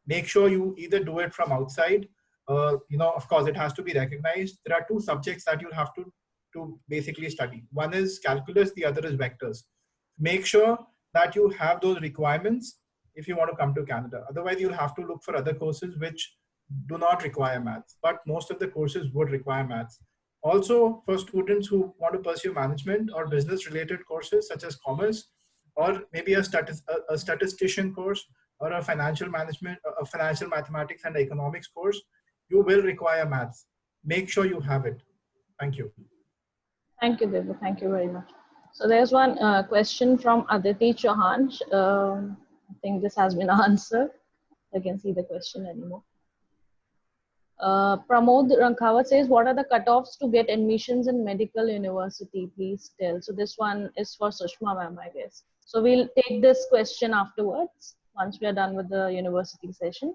make sure you either do it from outside. Of course, it has to be recognized. There are 2 subjects that you'll have to basically study. One is calculus, the other is vectors. Make sure that you have those requirements if you want to come to Canada. Otherwise, you'll have to look for other courses which do not require maths, but most of the courses would require maths. Also, for students who want to pursue management or business related courses such as commerce, or maybe a statistician course or a financial management, a financial mathematics and economics course, you will require maths. Make sure you have it. Thank you. Thank you, Divya. Thank you very much. So there's one question from Aditi Chauhan. I think this has been answered. I can see the question anymore. Pramod Rankhawat says, what are the cutoffs to get admissions in medical university? Please tell. So this one is for Sushma ma'am, I guess. So we'll take this question afterwards, once we are done with the university session.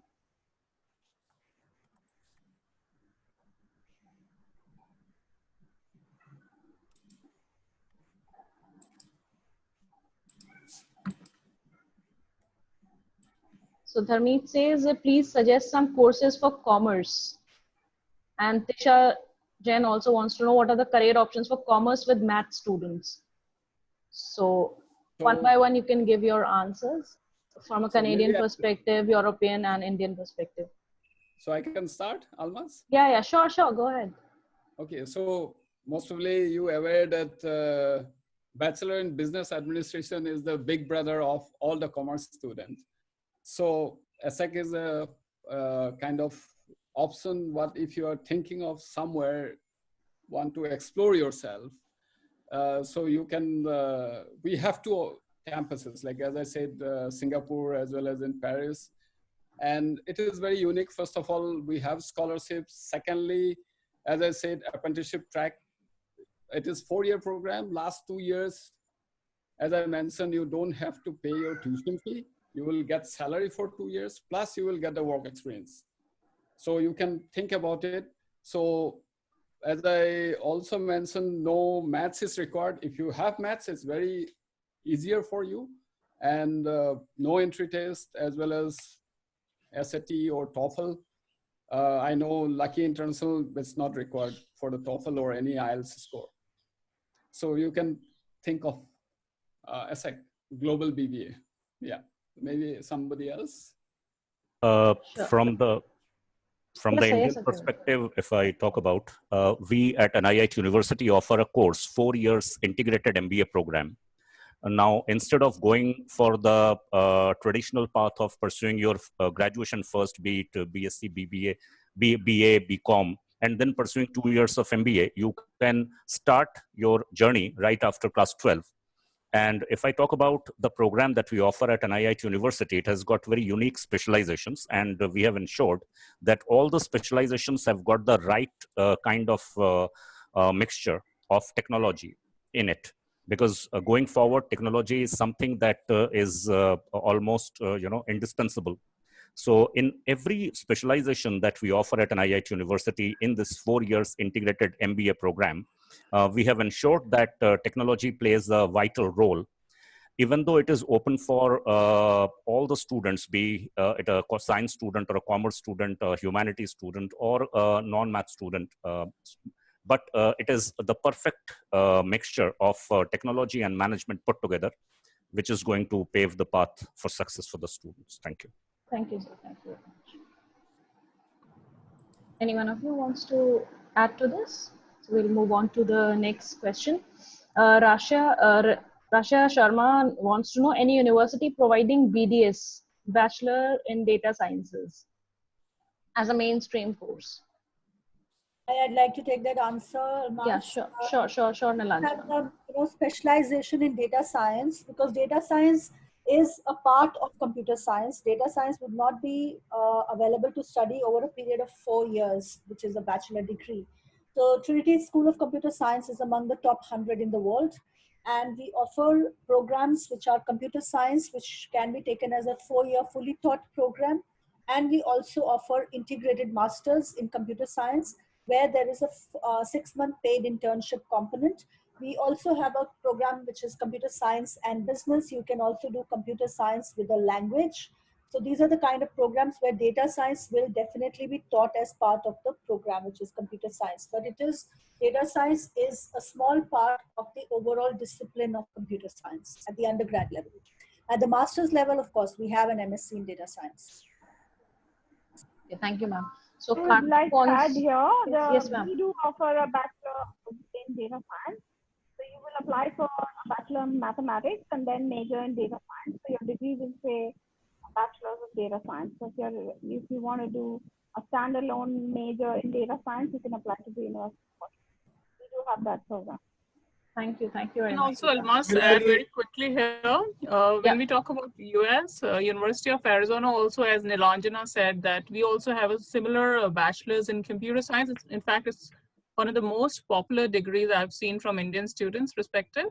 So Dharmeet says, please suggest some courses for commerce. And Tisha Jain also wants to know what are the career options for commerce with math students. So one by one, you can give your answers. from a So Canadian maybe perspective, European and Indian perspective. So I can start, Almas? Yeah, sure, go ahead. Okay, so most probably you aware that Bachelor in Business Administration is the big brother of all the commerce students. So ESSEC is a kind of option. What if you are thinking of somewhere, want to explore yourself? So you can, we have two campuses, like as I said, Singapore as well as in Paris. And it is very unique. First of all, we have scholarships. Secondly, as I said, apprenticeship track. It is 4-year program. Last 2 years, as I mentioned, you don't have to pay your tuition fee. You will get salary for 2 years, plus you will get the work experience. So you can think about it. So as I also mentioned, no maths is required. If you have maths, it's very easier for you. And no entry test as well as SAT or TOEFL. I know Lucky International, it's not required for the TOEFL or any IELTS score. So you can think of ESSEC, Global BBA. Yeah, maybe somebody else? Sure. From the Yes, Indian perspective, if I talk about, we at NIH University offer a course, 4 years integrated MBA program. Now, instead of going for the traditional path of pursuing your graduation first, be it BSc, BBA, BA, BCom, and then pursuing 2 years of MBA, you can start your journey right after class 12. And if I talk about the program that we offer at NIH University, it has got very unique specializations, and we have ensured that all the specializations have got the right kind of mixture of technology in it. Because going forward, technology is something that is almost indispensable. So in every specialization that we offer at NIH University in this 4 years integrated MBA program, we have ensured that technology plays a vital role. Even though it is open for all the students, be it a science student or a commerce student, a humanities student, or a non-math student, but it is the perfect mixture of technology and management put together, which is going to pave the path for success for the students. Thank you. Thank you, sir. Thank you very much. Any one of you wants to add to this? So we'll move on to the next question. Rasha Sharma wants to know any university providing BDS, Bachelor in Data Sciences, as a mainstream course. I'd like to take that answer. Yeah, sure, Nilanjana. Specialization in data science, because data science is a part of computer science. Data science would not be available to study over a period of 4 years, which is a bachelor degree. So Trinity School of Computer Science is among the top 100 in the world. And we offer programs which are computer science, which can be taken as a 4-year fully taught program. And we also offer integrated masters in computer science, where there is a 6-month paid internship component. We also have a program which is computer science and business. You can also do computer science with a language. So these are the kind of programs where data science will definitely be taught as part of the program, which is computer science. But data science is a small part of the overall discipline of computer science at the undergrad level. At the master's level, of course, we have an MSc in data science. Okay, thank you, ma'am. So, I would like to add here, yes, ma'am. we do offer a bachelor in data science. So you will apply for a bachelor in mathematics and then major in data science. So your degree will say bachelor's of data science. So if you want to do a standalone major in data science, you can apply to the university. We do have that program. Thank you very and much. also, Almas, add very quickly here, when we talk about US, University of Arizona also, as Nilanjana said, that we also have a similar bachelor's in computer science. In fact, it's one of the most popular degrees I've seen from Indian students' perspective.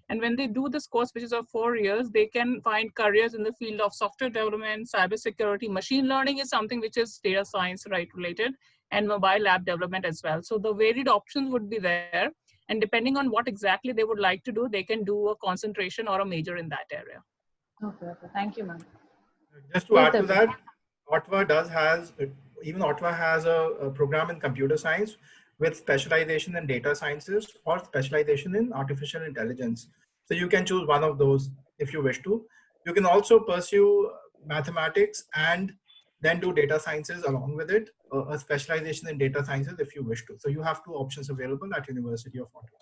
And when they do this course, which is of 4 years, they can find careers in the field of software development, cybersecurity, machine learning is something which is data science related, and mobile app development as well. So the varied options would be there. And depending on what exactly they would like to do, they can do a concentration or a major in that area. Okay. Thank you, ma'am. Just to add to that, Ottawa has a program in computer science with specialization in data sciences or specialization in artificial intelligence. So you can choose one of those if you wish to. You can also pursue mathematics and then do data sciences along with it, a specialization in data sciences if you wish to. So you have two options available at University of Ottawa.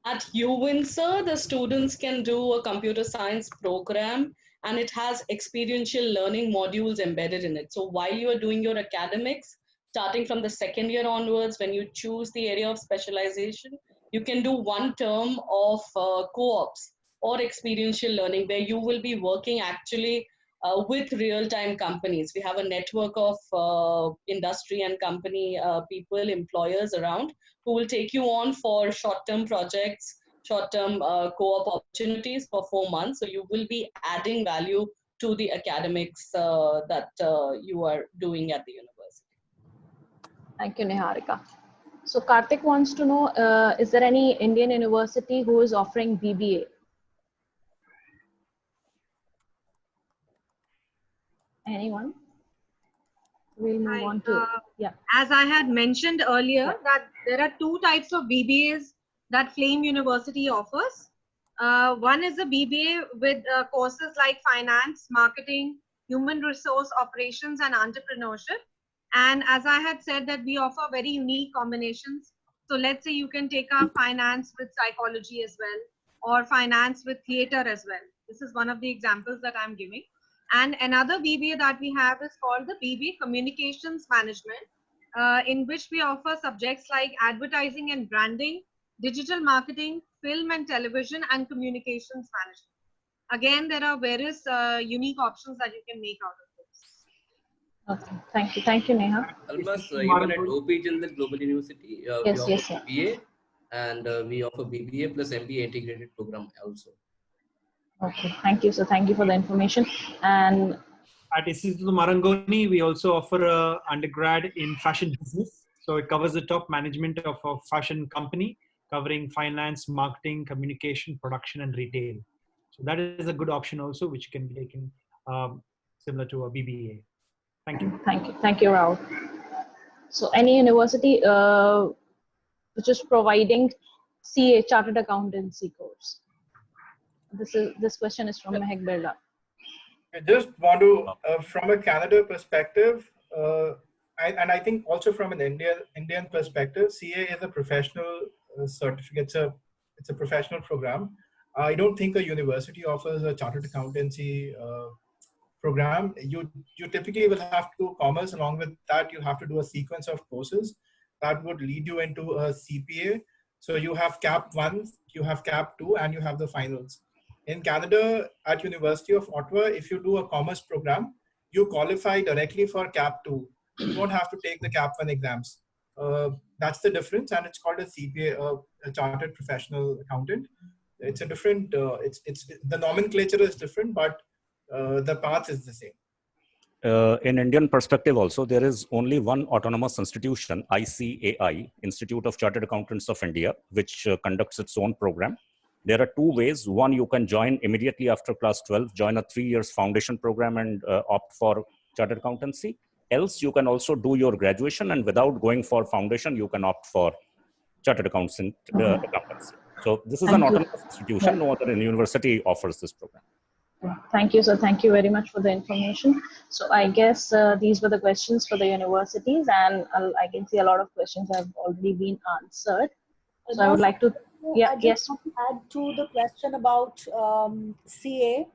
At UWindsor, the students can do a computer science program, and it has experiential learning modules embedded in it. So while you are doing your academics, starting from the second year onwards, when you choose the area of specialization, you can do one term of co-ops or experiential learning where you will be working actually with real-time companies. We have a network of industry and company people, employers around, who will take you on for short-term projects, short-term co-op opportunities for 4 months. So you will be adding value to the academics that you are doing at the university. Thank you, Niharika. So Karthik wants to know, is there any Indian university who is offering BBA? Anyone? We'll move on to, yeah. As I had mentioned earlier, that there are two types of BBAs that Flame University offers. One is a BBA with courses like finance, marketing, human resource operations, and entrepreneurship. And as I had said, that we offer very unique combinations. So let's say you can take up finance with psychology as well, or finance with theater as well. This is one of the examples that I'm giving. And another BBA that we have is called the BBA Communications Management, in which we offer subjects like advertising and branding, digital marketing, film and television, and communications management. Again, there are various unique options that you can make out of this. Okay, thank you. Thank you, Neha. Almost even at OP Jindal Global University, we offer BBA, and we offer BBA plus MBA integrated program also. Okay, thank you. So thank you for the information. And at Instituto Marangoni, we also offer an undergrad in fashion business. So it covers the top management of a fashion company, covering finance, marketing, communication, production, and retail. So that is a good option also, which can be taken similar to a BBA. Thank you. Thank you. Thank you, Rahul. So any university which is providing CA, Chartered Accountancy course. This question is from Mehak Birla. I just want to, from a Canada perspective, and I think also from an Indian perspective, CA is a professional certificate. It's a professional program. I don't think a university offers a chartered accountancy program. You typically will have to do commerce. Along with that, you have to do a sequence of courses that would lead you into a CPA. So you have CAP 1, you have CAP 2, and you have the finals. In Canada, at University of Ottawa, if you do a commerce program, you qualify directly for CAP 2. You don't have to take the CAP 1 exams. That's the difference, and it's called a CPA, a Chartered Professional Accountant. It's a different, the nomenclature is different, but the path is the same. In Indian perspective also, there is only one autonomous institution, ICAI, Institute of Chartered Accountants of India, which conducts its own program. There are two ways. One, you can join immediately after class 12, join a 3 years foundation program and opt for chartered accountancy. Else, you can also do your graduation, and without going for foundation, you can opt for chartered accountancy. So this is an autonomous institution. No other university offers this program. Thank you, sir. Thank you very much for the information. So I guess these were the questions for the universities, and I can see a lot of questions have already been answered. So I would like to, I just want to add to the question about CA.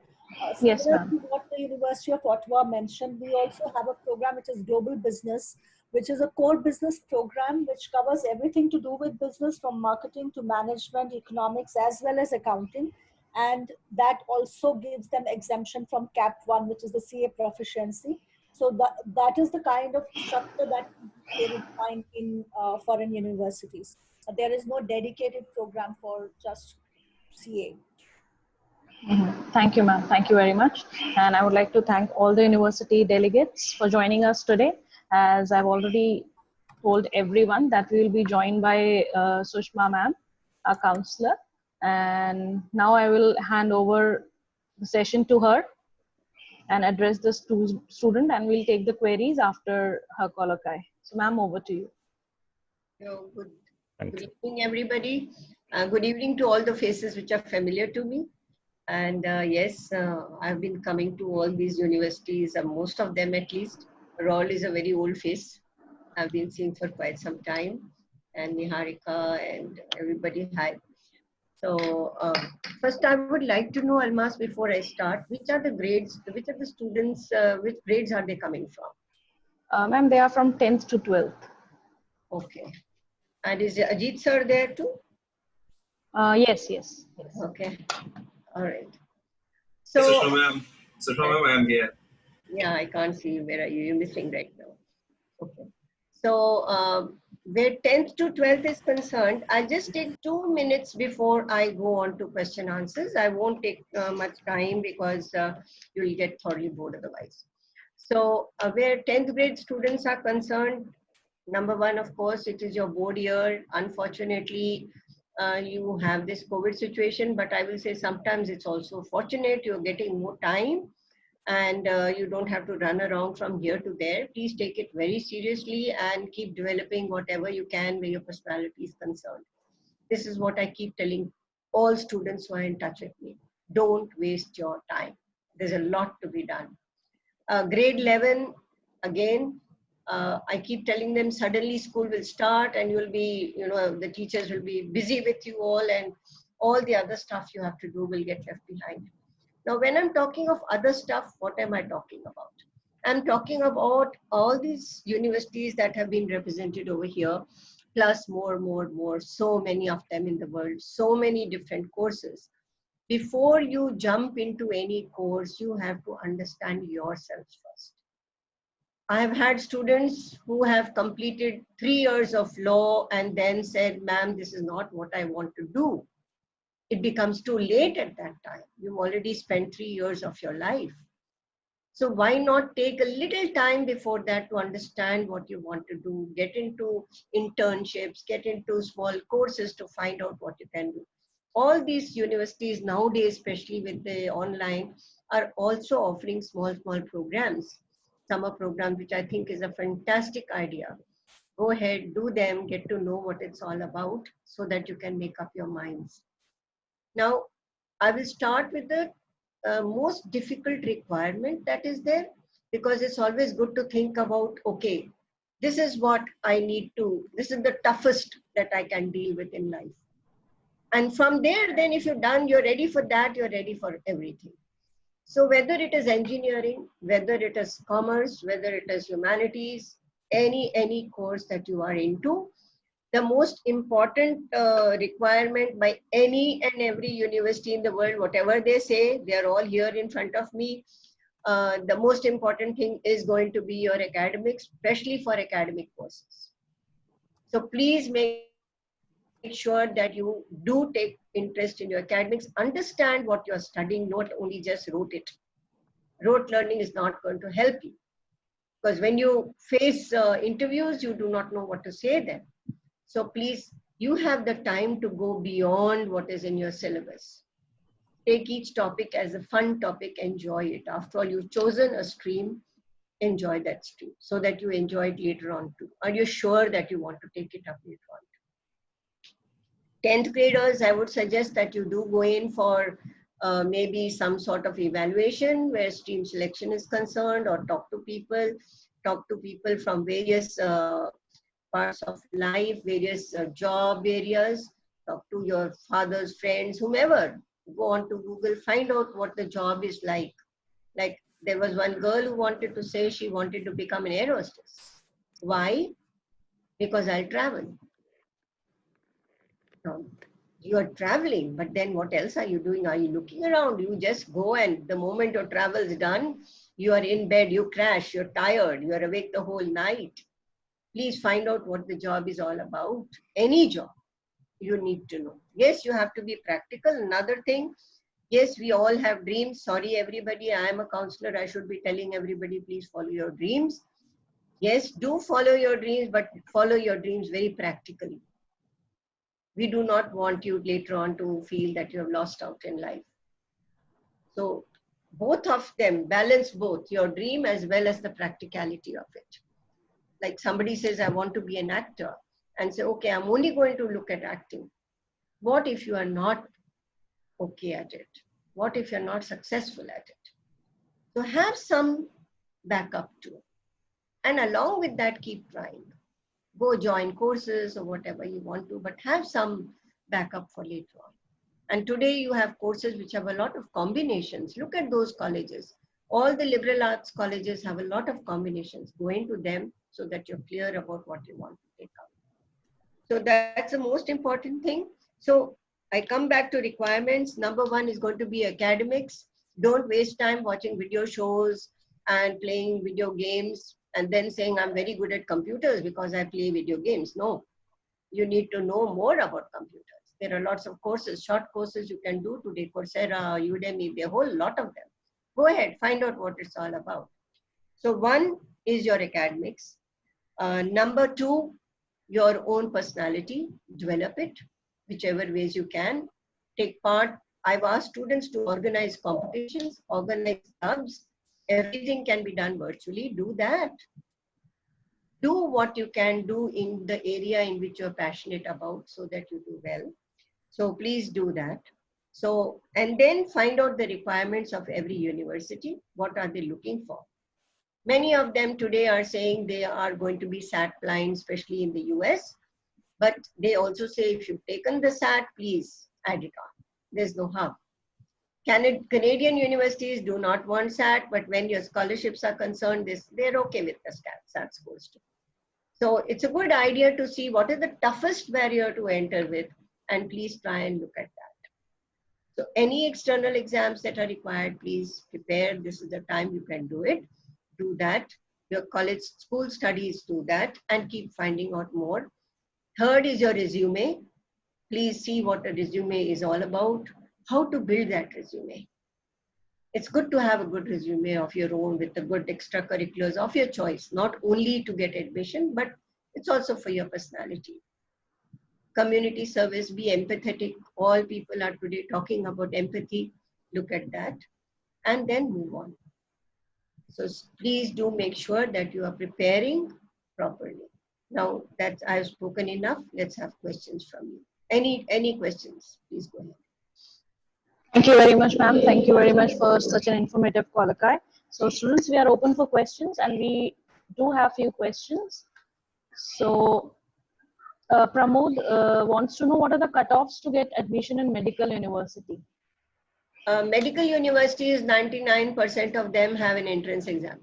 Yes, ma'am. What the University of Ottawa mentioned, we also have a program which is Global Business, which is a core business program which covers everything to do with business, from marketing to management, economics, as well as accounting. And that also gives them exemption from CAP 1, which is the CA proficiency. So that is the kind of structure that they would find in foreign universities. There is no dedicated program for just CA. Thank you, ma'am. Thank you very much. And I would like to thank all the university delegates for joining us today. As I've already told everyone that we will be joined by Sushma ma'am, our counselor. And now I will hand over the session to her and address the student, and we'll take the queries after her colloquy. So ma'am, over to you. Good evening, everybody. Good evening to all the faces which are familiar to me. And yes, I've been coming to all these universities, most of them at least. Raul is a very old face. I've been seeing for quite some time. And Niharika and everybody, hi. So first I would like to know, Almas, before I start, which are the grades, which are the students, which grades are they coming from? Ma'am, they are from 10th to 12th. Okay. And is Ajit sir there too? Yes. Okay. All right. So, So, ma'am, I am here. Yeah, I can't see you. Where are you? You're missing right now. Okay. So, where 10th to 12th is concerned, I'll just take 2 minutes before I go on to question answers. I won't take much time because you'll get thoroughly bored otherwise. So, where 10th grade students are concerned, number one, of course, it is your board year. Unfortunately, you have this COVID situation, but I will say sometimes it's also fortunate you're getting more time and you don't have to run around from here to there. Please take it very seriously and keep developing whatever you can where your personality is concerned. This is what I keep telling all students who are in touch with me. Don't waste your time. There's a lot to be done. Grade 11, again, I keep telling them suddenly school will start and you'll be, the teachers will be busy with you all and all the other stuff you have to do will get left behind. Now, when I'm talking of other stuff, what am I talking about? I'm talking about all these universities that have been represented over here, plus more, so many of them in the world, so many different courses. Before you jump into any course, you have to understand yourself first. I've had students who have completed 3 years of law and then said, ma'am, this is not what I want to do. It becomes too late at that time. You've already spent 3 years of your life. So why not take a little time before that to understand what you want to do, get into internships, get into small courses to find out what you can do. All these universities nowadays, especially with the online, are also offering small programs, summer programs, which I think is a fantastic idea. Go ahead, do them, get to know what it's all about so that you can make up your minds. Now, I will start with the most difficult requirement that is there, because it's always good to think about, okay, this is what I need to, this is the toughest that I can deal with in life. And from there, then if you're done, you're ready for that, you're ready for everything. So whether it is engineering, whether it is commerce, whether it is humanities, any course that you are into, the most important requirement by any and every university in the world, whatever they say, they're all here in front of me. The most important thing is going to be your academics, especially for academic courses. So please make sure that you do take interest in your academics, understand what you're studying, not only just rote it. Rote learning is not going to help you, because when you face interviews, you do not know what to say then. So please, you have the time to go beyond what is in your syllabus. Take each topic as a fun topic, enjoy it. After all, you've chosen a stream, enjoy that stream so that you enjoy it later on too. Are you sure that you want to take it up later on? 10th graders, I would suggest that you do go in for maybe some sort of evaluation where stream selection is concerned, or talk to people from various parts of life, various job areas, talk to your father's friends, whomever. Go on to Google, find out what the job is like. Like there was one girl who wanted to say she wanted to become an air hostess. Why? Because I'll travel. You are traveling, but then what else are you doing? Are you looking around? You just go, and the moment your travel is done, you are in bed, you crash, you're tired, you're awake the whole night. Please find out what the job is all about. Any job, you need to know. Yes, you have to be practical. Another thing, yes, we all have dreams. Sorry, everybody, I am a counselor. I should be telling everybody, please follow your dreams. Yes, do follow your dreams, but follow your dreams very practically. We do not want you later on to feel that you have lost out in life. So both of them, balance both your dream as well as the practicality of it. Like somebody says, I want to be an actor, and say, okay, I'm only going to look at acting. What if you are not okay at it? What if you're not successful at it? So have some backup too. And along with that, keep trying. Go join courses or whatever you want to, but have some backup for later on. And today you have courses which have a lot of combinations. Look at those colleges. All the liberal arts colleges have a lot of combinations. Go into them so that you're clear about what you want to take up. So that's the most important thing. So I come back to requirements. Number one is going to be academics. Don't waste time watching video shows and playing video games and then saying I'm very good at computers because I play video games. No, you need to know more about computers. There are lots of courses, short courses you can do today, Coursera, Udemy, there are a whole lot of them. Go ahead, find out what it's all about. So one is your academics. Number two, your own personality, develop it, whichever ways you can. Take part. I've asked students to organize competitions, organize clubs. Everything can be done virtually. Do that. Do what you can do in the area in which you're passionate about so that you do well. So please do that. So, and then find out the requirements of every university. What are they looking for? Many of them today are saying they are going to be SAT blind, especially in the US. But they also say if you've taken the SAT, please add it on. There's no harm. Canadian universities do not want SAT, but when your scholarships are concerned, they're okay with the SAT scores too. So it's a good idea to see what is the toughest barrier to enter with, and please try and look at that. So any external exams that are required, please prepare. This is the time you can do it. Do that. Your college, school studies, do that, and keep finding out more. Third is your resume. Please see what a resume is all about, how to build that resume. It's good to have a good resume of your own with the good extracurriculars of your choice, not only to get admission, but it's also for your personality. Community service, be empathetic. All people are today talking about empathy. Look at that and then move on. So please do make sure that you are preparing properly. Now that I've spoken enough, let's have questions from you. Any questions, please go ahead. Thank you very much, ma'am. Thank you very much for such an informative Qualikai. So students, we are open for questions and we do have few questions. So Pramod wants to know what are the cutoffs to get admission in medical university? Medical universities, 99% of them have an entrance exam.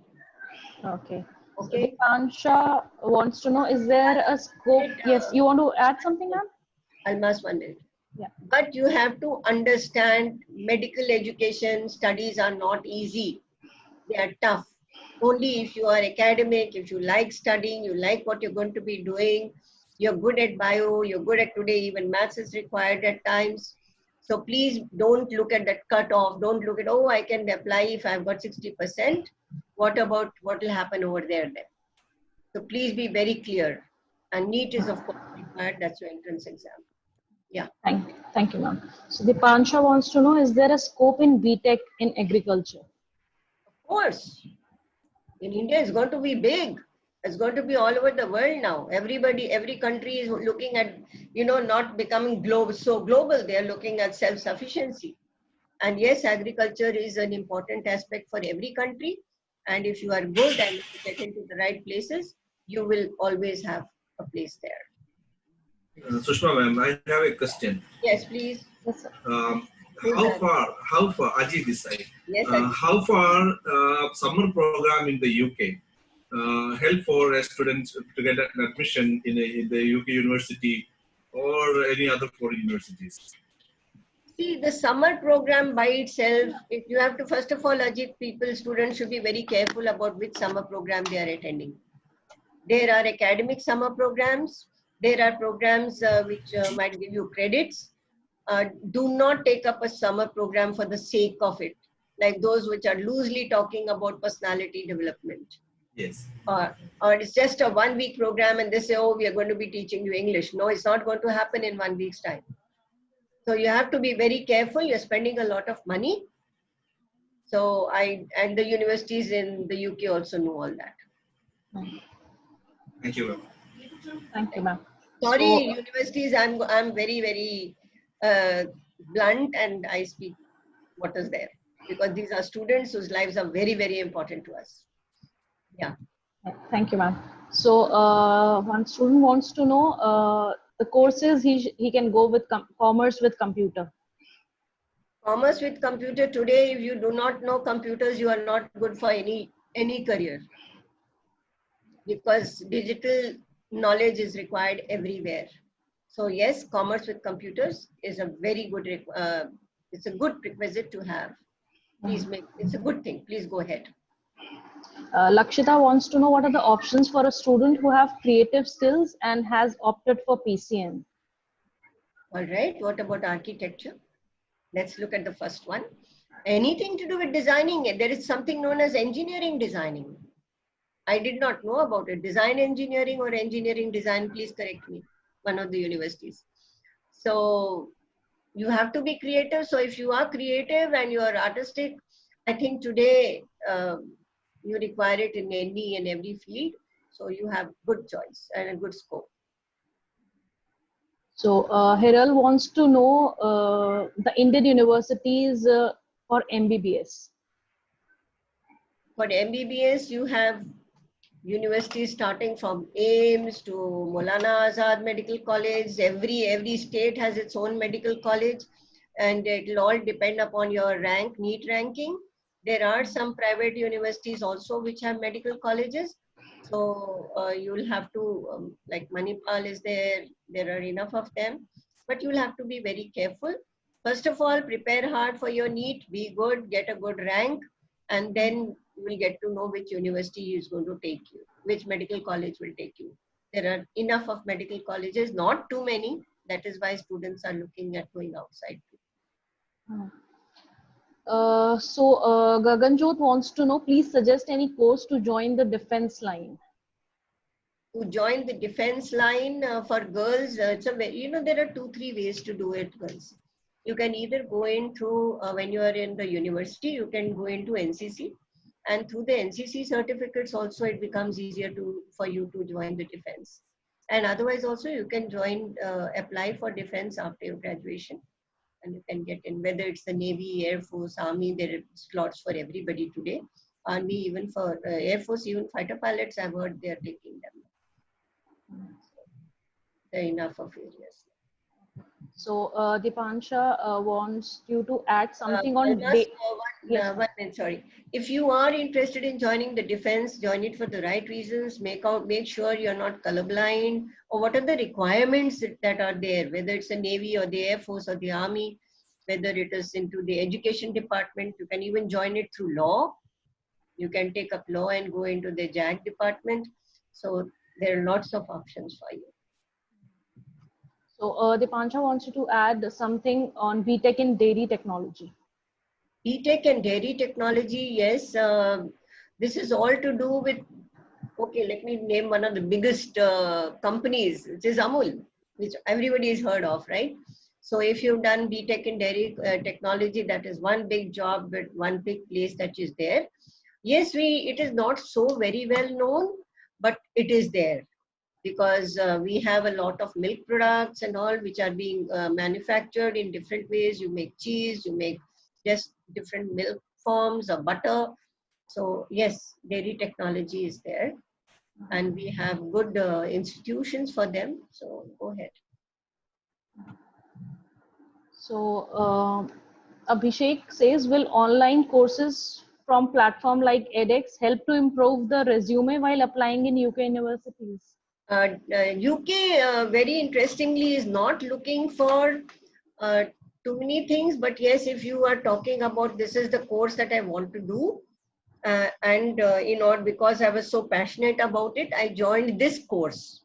Okay. Okay. So Pansha wants to know, is there a scope? Yes, you want to add something, ma'am? Almost 1 minute. Yeah. But you have to understand medical education studies are not easy. They are tough. Only if you are academic, if you like studying, you like what you're going to be doing, you're good at bio, you're good at today, even maths is required at times. So please don't look at that cutoff. Don't look at, oh, I can apply if I've got 60%. What about what will happen over there then? So please be very clear. And NEET is of course required. That's your entrance exam. Yeah. Thank you, ma'am. So the Pansha wants to know, is there a scope in BTech in agriculture? Of course. In India, it's going to be big. It's going to be all over the world now. Everybody, every country is looking at, not becoming so global. They are looking at self-sufficiency. And yes, agriculture is an important aspect for every country. And if you are good and if you get into the right places, you will always have a place there. Sushma ma'am, I have a question. Yes, please. Yes, sir. How far, Ajit this side, yes, how far summer program in the UK help for students to get an admission in the UK university or any other foreign universities? See, the summer program by itself, if you have to, first of all, Ajit, students should be very careful about which summer program they are attending. There are academic summer programs. There are programs which might give you credits. Do not take up a summer program for the sake of it, like those which are loosely talking about personality development. Yes. Or it's just a 1 week program and they say, oh, we are going to be teaching you English. No, it's not going to happen in 1 week's time. So you have to be very careful. You're spending a lot of money. So and the universities in the UK also know all that. Thank you, ma'am. Thank you, ma'am. Sorry, universities, I'm very, very blunt and I speak what is there, because these are students whose lives are very, very important to us. Yeah. Thank you, ma'am. So one student wants to know the courses he can go with commerce with computer. Commerce with computer today, if you do not know computers, you are not good for any career, because digital knowledge is required everywhere. So yes, commerce with computers is a very good, it's a good prerequisite to have. Please it's a good thing. Please go ahead. Lakshita wants to know what are the options for a student who have creative skills and has opted for PCM. All right, what about architecture? Let's look at the first one. Anything to do with designing, there is something known as engineering designing. I did not know about it. Design engineering or engineering design, please correct me, one of the universities. So you have to be creative. So if you are creative and you are artistic, I think today you require it in any and every field. So you have good choice and a good scope. So Hiral wants to know the Indian universities for MBBS. For MBBS, you have universities starting from AIMS to Maulana Azad Medical College. Every state has its own medical college, and it will all depend upon your rank, NEET ranking. There are some private universities also which have medical colleges. So you will have to, like Manipal is there are enough of them, but you will have to be very careful. First of all, prepare hard for your NEET, be good, get a good rank, and then you will get to know which university is going to take you, which medical college will take you. There are enough of medical colleges, not too many. That is why students are looking at going outside. Gaganjot wants to know, please suggest any course to join the defense line. To join the defense line for girls, it's a very, there are 2-3 ways to do it, girls. You can either go in through, when you are in the university, you can go into NCC. And through the NCC certificates also, it becomes easier for you to join the defense. And otherwise also, you can apply for defense after your graduation. And you can get in, whether it's the Navy, Air Force, Army, there are slots for everybody today. Army, even for Air Force, even fighter pilots, I've heard they're taking them. There are enough of areas. So Dipansha wants you to add something on. One minute, sorry. If you are interested in joining the defense, join it for the right reasons. Make sure you're not colorblind, or what are the requirements that are there, whether it's the Navy or the Air Force or the Army, whether it is into the education department. You can even join it through law. You can take up law and go into the JAG department. So there are lots of options for you. So Dipansha wants you to add something on BTech in dairy technology. BTech and dairy technology, yes. This is all to do with, okay, let me name one of the biggest companies, which is Amul, which everybody has heard of, right? So if you've done BTech in dairy technology, that is one big job with one big place that is there. Yes, it is not so very well known, but it is there. Because we have a lot of milk products and all which are being manufactured in different ways. You make cheese, you make just different milk forms or butter. So yes, dairy technology is there. And we have good institutions for them. So go ahead. So Abhishek says, will online courses from platform like edX help to improve the resume while applying in UK universities? UK, very interestingly, is not looking for too many things, but yes, if you are talking about this is the course that I want to do, because I was so passionate about it, I joined this course,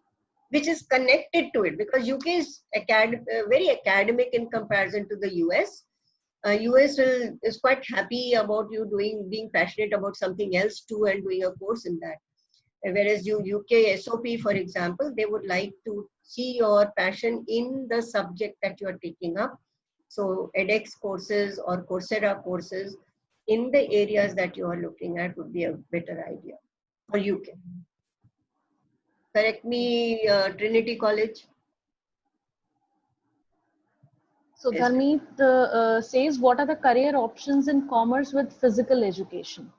which is connected to it, because UK is very academic in comparison to the US. US is quite happy about you being passionate about something else too and doing a course in that. Whereas UK SOP, for example, they would like to see your passion in the subject that you are taking up. So edX courses or Coursera courses in the areas that you are looking at would be a better idea for UK. Correct me, Trinity College. So Yes. Dharmeet says, what are the career options in commerce with physical education?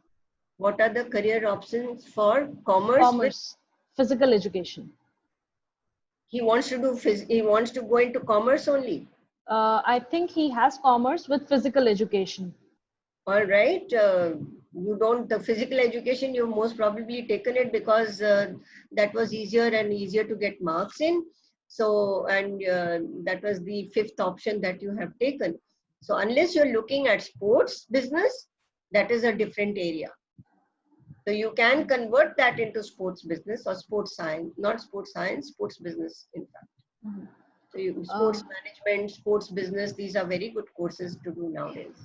What are the career options for commerce with? Physical education. He wants to do he wants to go into commerce only. I think he has commerce with physical education. All right. You don't, the physical education, you've most probably taken it because that was easier and easier to get marks in. So, and that was the fifth option that you have taken. So unless you're looking at sports business, that is a different area. So you can convert that into sports business or sports science, not sports science, sports business, in fact. So you, sports management, sports business, these are very good courses to do nowadays.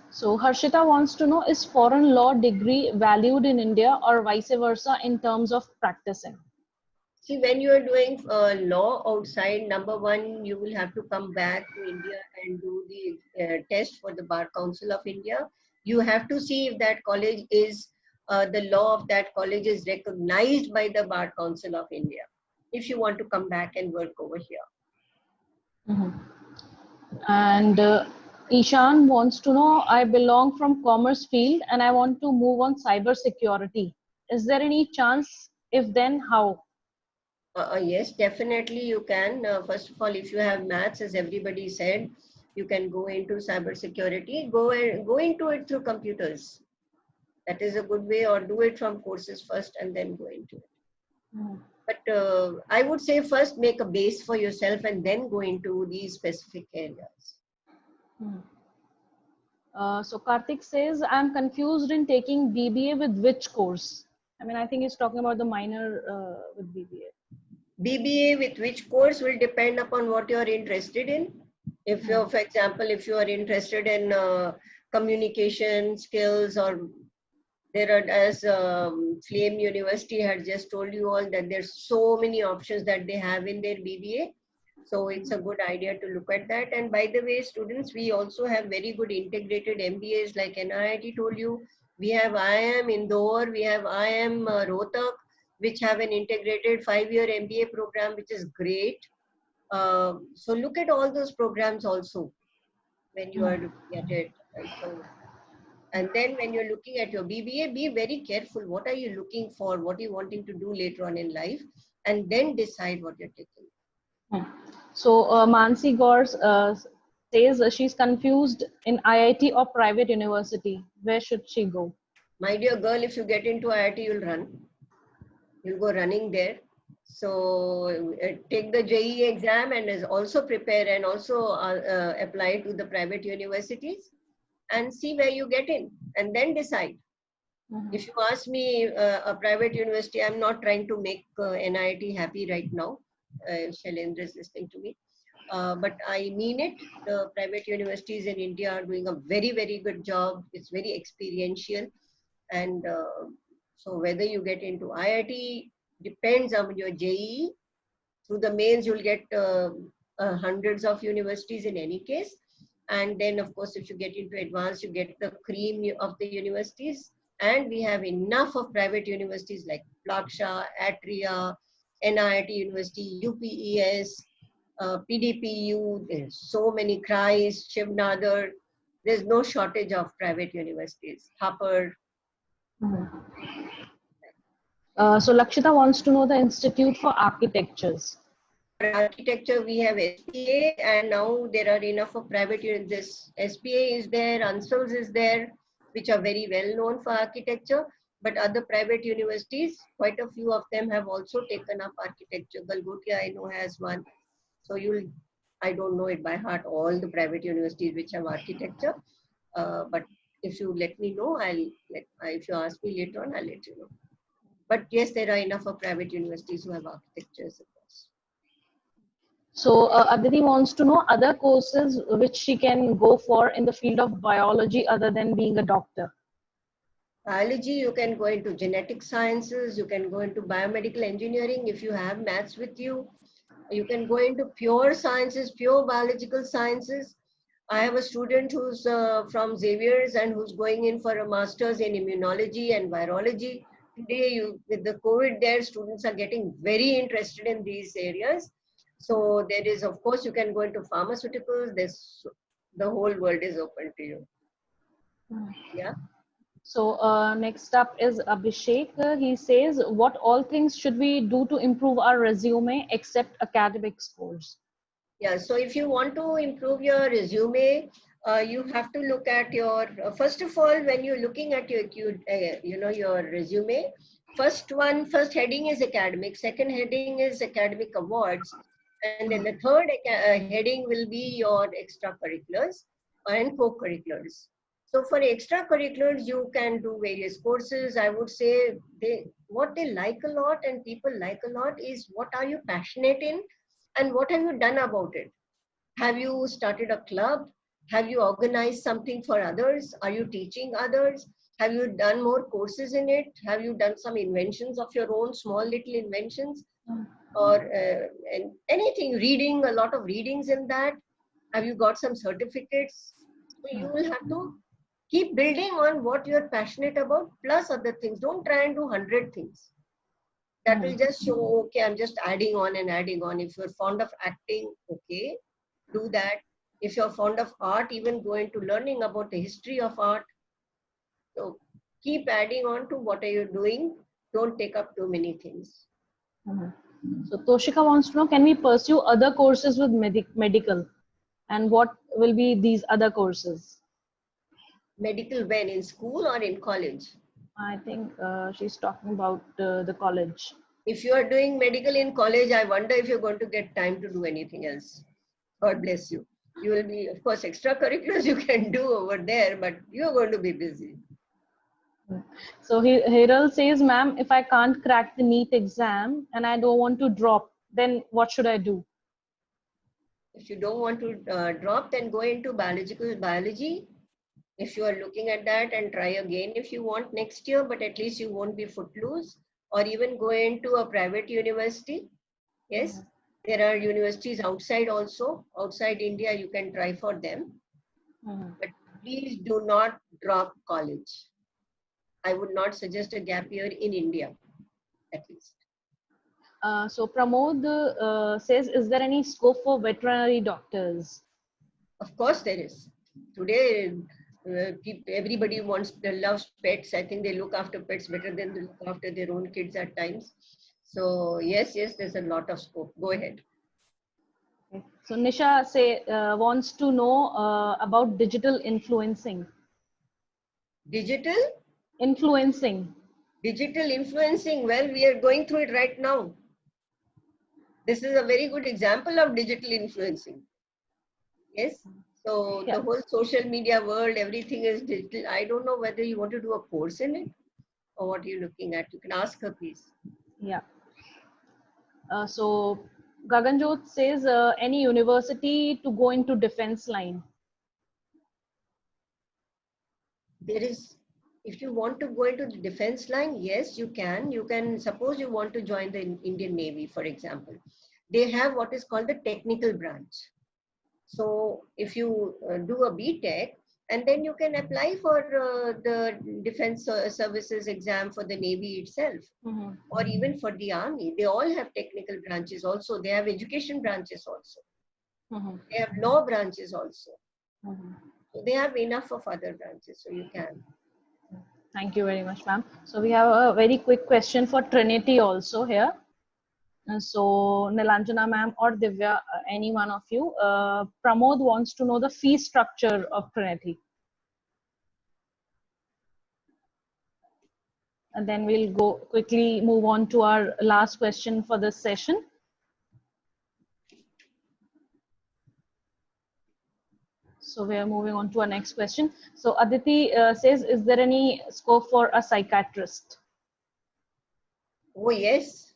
So Harshita wants to know, is foreign law degree valued in India or vice versa in terms of practicing? See, when you are doing law outside, number one, you will have to come back to India and do the test for the Bar Council of India. You have to see if that college is, the law of that college is recognized by the Bar Council of India, if you want to come back and work over here. And Ishan wants to know, I belong from commerce field and I want to move on cyber security. Is there any chance? If then, how? Yes, definitely you can. First of all, if you have maths, as everybody said, you can go into cyber security. Go into it through computers. That is a good way, or do it from courses first and then go into it. But I would say first make a base for yourself and then go into these specific areas. So Karthik says, I'm confused in taking BBA with which course? I mean, I think he's talking about the minor with BBA. BBA with which course will depend upon what you're interested in. If you're, for example, if you are interested in communication skills, or there are, as Flame University had just told you all, that there's so many options that they have in their BBA. So it's a good idea to look at that. And by the way, students, we also have very good integrated MBAs, like NIIT told you. We have IIM Indore, we have IIM Rohtak, which have an integrated 5-year MBA program, which is great. So look at all those programs also when you are looking at it. And then when you're looking at your BBA, be very careful. What are you looking for? What are you wanting to do later on in life? And then decide what you're taking. So Mansi Gaur says she's confused in IIT or private university. Where should she go? My dear girl, if you get into IIT, you'll run. You'll go running there. So take the JEE exam and also prepare and also apply to the private universities and see where you get in and then decide. If you ask me a private university, I'm not trying to make NIIT happy right now. Shailendra is listening to me. But I mean it. The private universities in India are doing a very, very good job. It's very experiential. And so whether you get into IIT depends on your JEE. Through the mains, you'll get hundreds of universities in any case. And then, of course, if you get into advanced, you get the cream of the universities. And we have enough of private universities like Plaksha, Atria, NIIT University, UPES, PDPU. There's so many, Christ, Shiv Nadar. There's no shortage of private universities. Thapar. So Lakshita wants to know the Institute for Architectures. For architecture, we have SPA, and now there are enough of private universities. This SPA is there, ANSULS is there, which are very well known for architecture. But other private universities, quite a few of them have also taken up architecture. Galgotia, I know, has one. So I don't know it by heart, all the private universities which have architecture. But if you let me know, if you ask me later on, I'll let you know. But yes, there are enough of private universities who have architectures, of course. So Aditi wants to know other courses which she can go for in the field of biology other than being a doctor. Biology, you can go into genetic sciences, you can go into biomedical engineering if you have maths with you. You can go into pure sciences, pure biological sciences. I have a student who's from Xavier's and who's going in for a master's in immunology and virology. Today, with the COVID there, students are getting very interested in these areas. So there is, of course, you can go into pharmaceuticals. The whole world is open to you. Yeah. So next up is Abhishek. He says, what all things should we do to improve our resume except academic scores? Yeah, so if you want to improve your resume, you have to look at your, first of all, when you're looking at your, your resume, first heading is academic, second heading is academic awards, and then the third heading will be your extracurriculars and co-curriculars. So for extracurriculars, you can do various courses. I would say what they like a lot and people like a lot is what are you passionate in and what have you done about it? Have you started a club? Have you organized something for others? Are you teaching others? Have you done more courses in it? Have you done some inventions of your own, small little inventions? Or and anything, reading, a lot of readings in that? Have you got some certificates? So you will have to keep building on what you're passionate about, plus other things. Don't try and do 100 things. That will just show, okay, I'm just adding on and adding on. If you're fond of acting, okay, do that. If you're fond of art, even go into learning about the history of art. So keep adding on to what are you doing. Don't take up too many things. So Toshika wants to know, can we pursue other courses with medical? And what will be these other courses? Medical when? In school or in college? I think she's talking about the college. If you are doing medical in college, I wonder if you're going to get time to do anything else. God bless you. You will be, of course, extracurriculars you can do over there, but you're going to be busy. So Hiral says, ma'am, if I can't crack the NEET exam and I don't want to drop, then what should I do? If you don't want to drop, then go into biology. If you are looking at that, and try again if you want next year, but at least you won't be footloose, or even go into a private university. Yes, there are universities outside also, outside India, you can try for them. But please do not drop college. I would not suggest a gap year in India, at least. So Pramod says, is there any scope for veterinary doctors? Of course there is. Today, everybody loves pets. I think they look after pets better than they look after their own kids at times. So yes, there's a lot of scope. Go ahead. Okay. So Nisha wants to know about digital influencing. Digital? Influencing. Digital influencing. Well, we are going through it right now. This is a very good example of digital influencing. Yes. So the whole social media world, everything is digital. I don't know whether you want to do a course in it or what are you looking at. You can ask her, please. Yeah. So Gaganjot says, any university to go into defense line? There is, if you want to go into the defense line, yes, you can. You can, suppose you want to join the Indian Navy, for example. They have what is called the technical branch. So if you do a BTech, and then you can apply for the defense services exam for the Navy itself, or even for the Army. They all have technical branches also. They have education branches also. They have law branches also. So they have enough of other branches, so you can. Thank you very much, ma'am. So we have a very quick question for Trinity also here. So Nilanjana ma'am or Divya, any one of you, Pramod wants to know the fee structure of Trinity. And then we'll go quickly move on to our last question for this session. So we are moving on to our next question. So Aditi says, is there any scope for a psychiatrist? Oh, yes.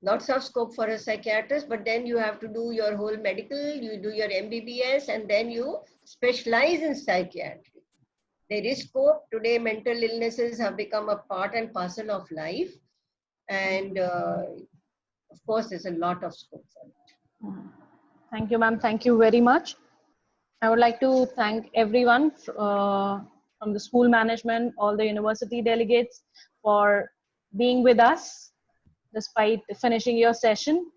Lots of scope for a psychiatrist, but then you have to do your whole medical, you do your MBBS, and then you specialize in psychiatry. There is scope. Today, mental illnesses have become a part and parcel of life. And of course, there's a lot of scope for it. Thank you, ma'am. Thank you very much. I would like to thank everyone from the school management, all the university delegates for being with us despite finishing your session.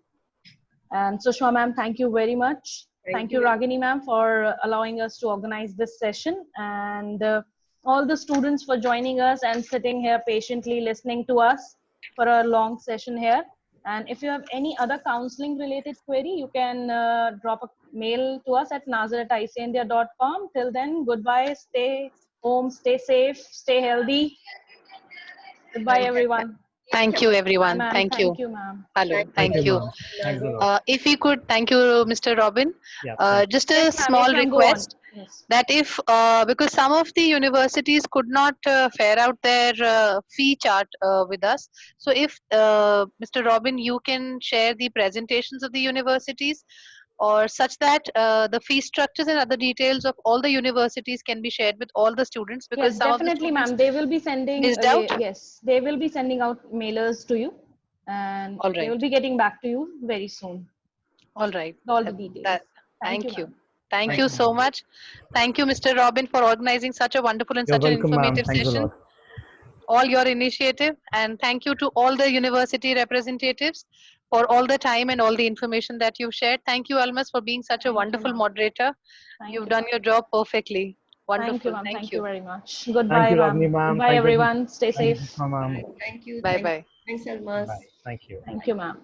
And Sushma ma'am, thank you very much. Thank you, you. Ragini ma'am, for allowing us to organize this session, and all the students for joining us and sitting here patiently listening to us for a long session here. And if you have any other counseling related query, you can drop a mail to us at nazar@iceindia.com. Till then, goodbye, stay home, stay safe, stay healthy. Goodbye, everyone. Thank you, everyone. Ma'am, Thank you. Thank you, ma'am. Hello. Thank you. ma'am. Thanks a lot. If we could, thank you, Mr. Robin. Yeah, Just a Yes, ma'am. small Yes, ma'am. Go on. request Yes. that if, because some of the universities could not fare out their fee chart with us. So if, Mr. Robin, you can share the presentations of the universities, or such that the fee structures and other details of all the universities can be shared with all the students, because Yes, some of the definitely, students ma'am. They will be sending. missed out. Yes, they will be sending out mailers to you, and All they right. will be getting back to you very soon. All right. All the details. Thank you. ma'am. Thank you so much. Thank you, Mr. Robin, for organizing such a wonderful and You're such an welcome, ma'am. informative Thanks a session. lot. All your initiative, and thank you to all the university representatives for all the time and all the information that you've shared. Thank you, Almas, for being such a wonderful moderator. You've done your job perfectly. Wonderful. Thank you, ma'am. Thank Thank you. you very much. Thank Goodbye, you, ma'am. Ragini ma'am. Goodbye, Thank you. everyone. Stay Thank safe. you, ma'am. Thank you. Bye bye. Thanks, Almas. Bye. Thank you. Thank you, ma'am.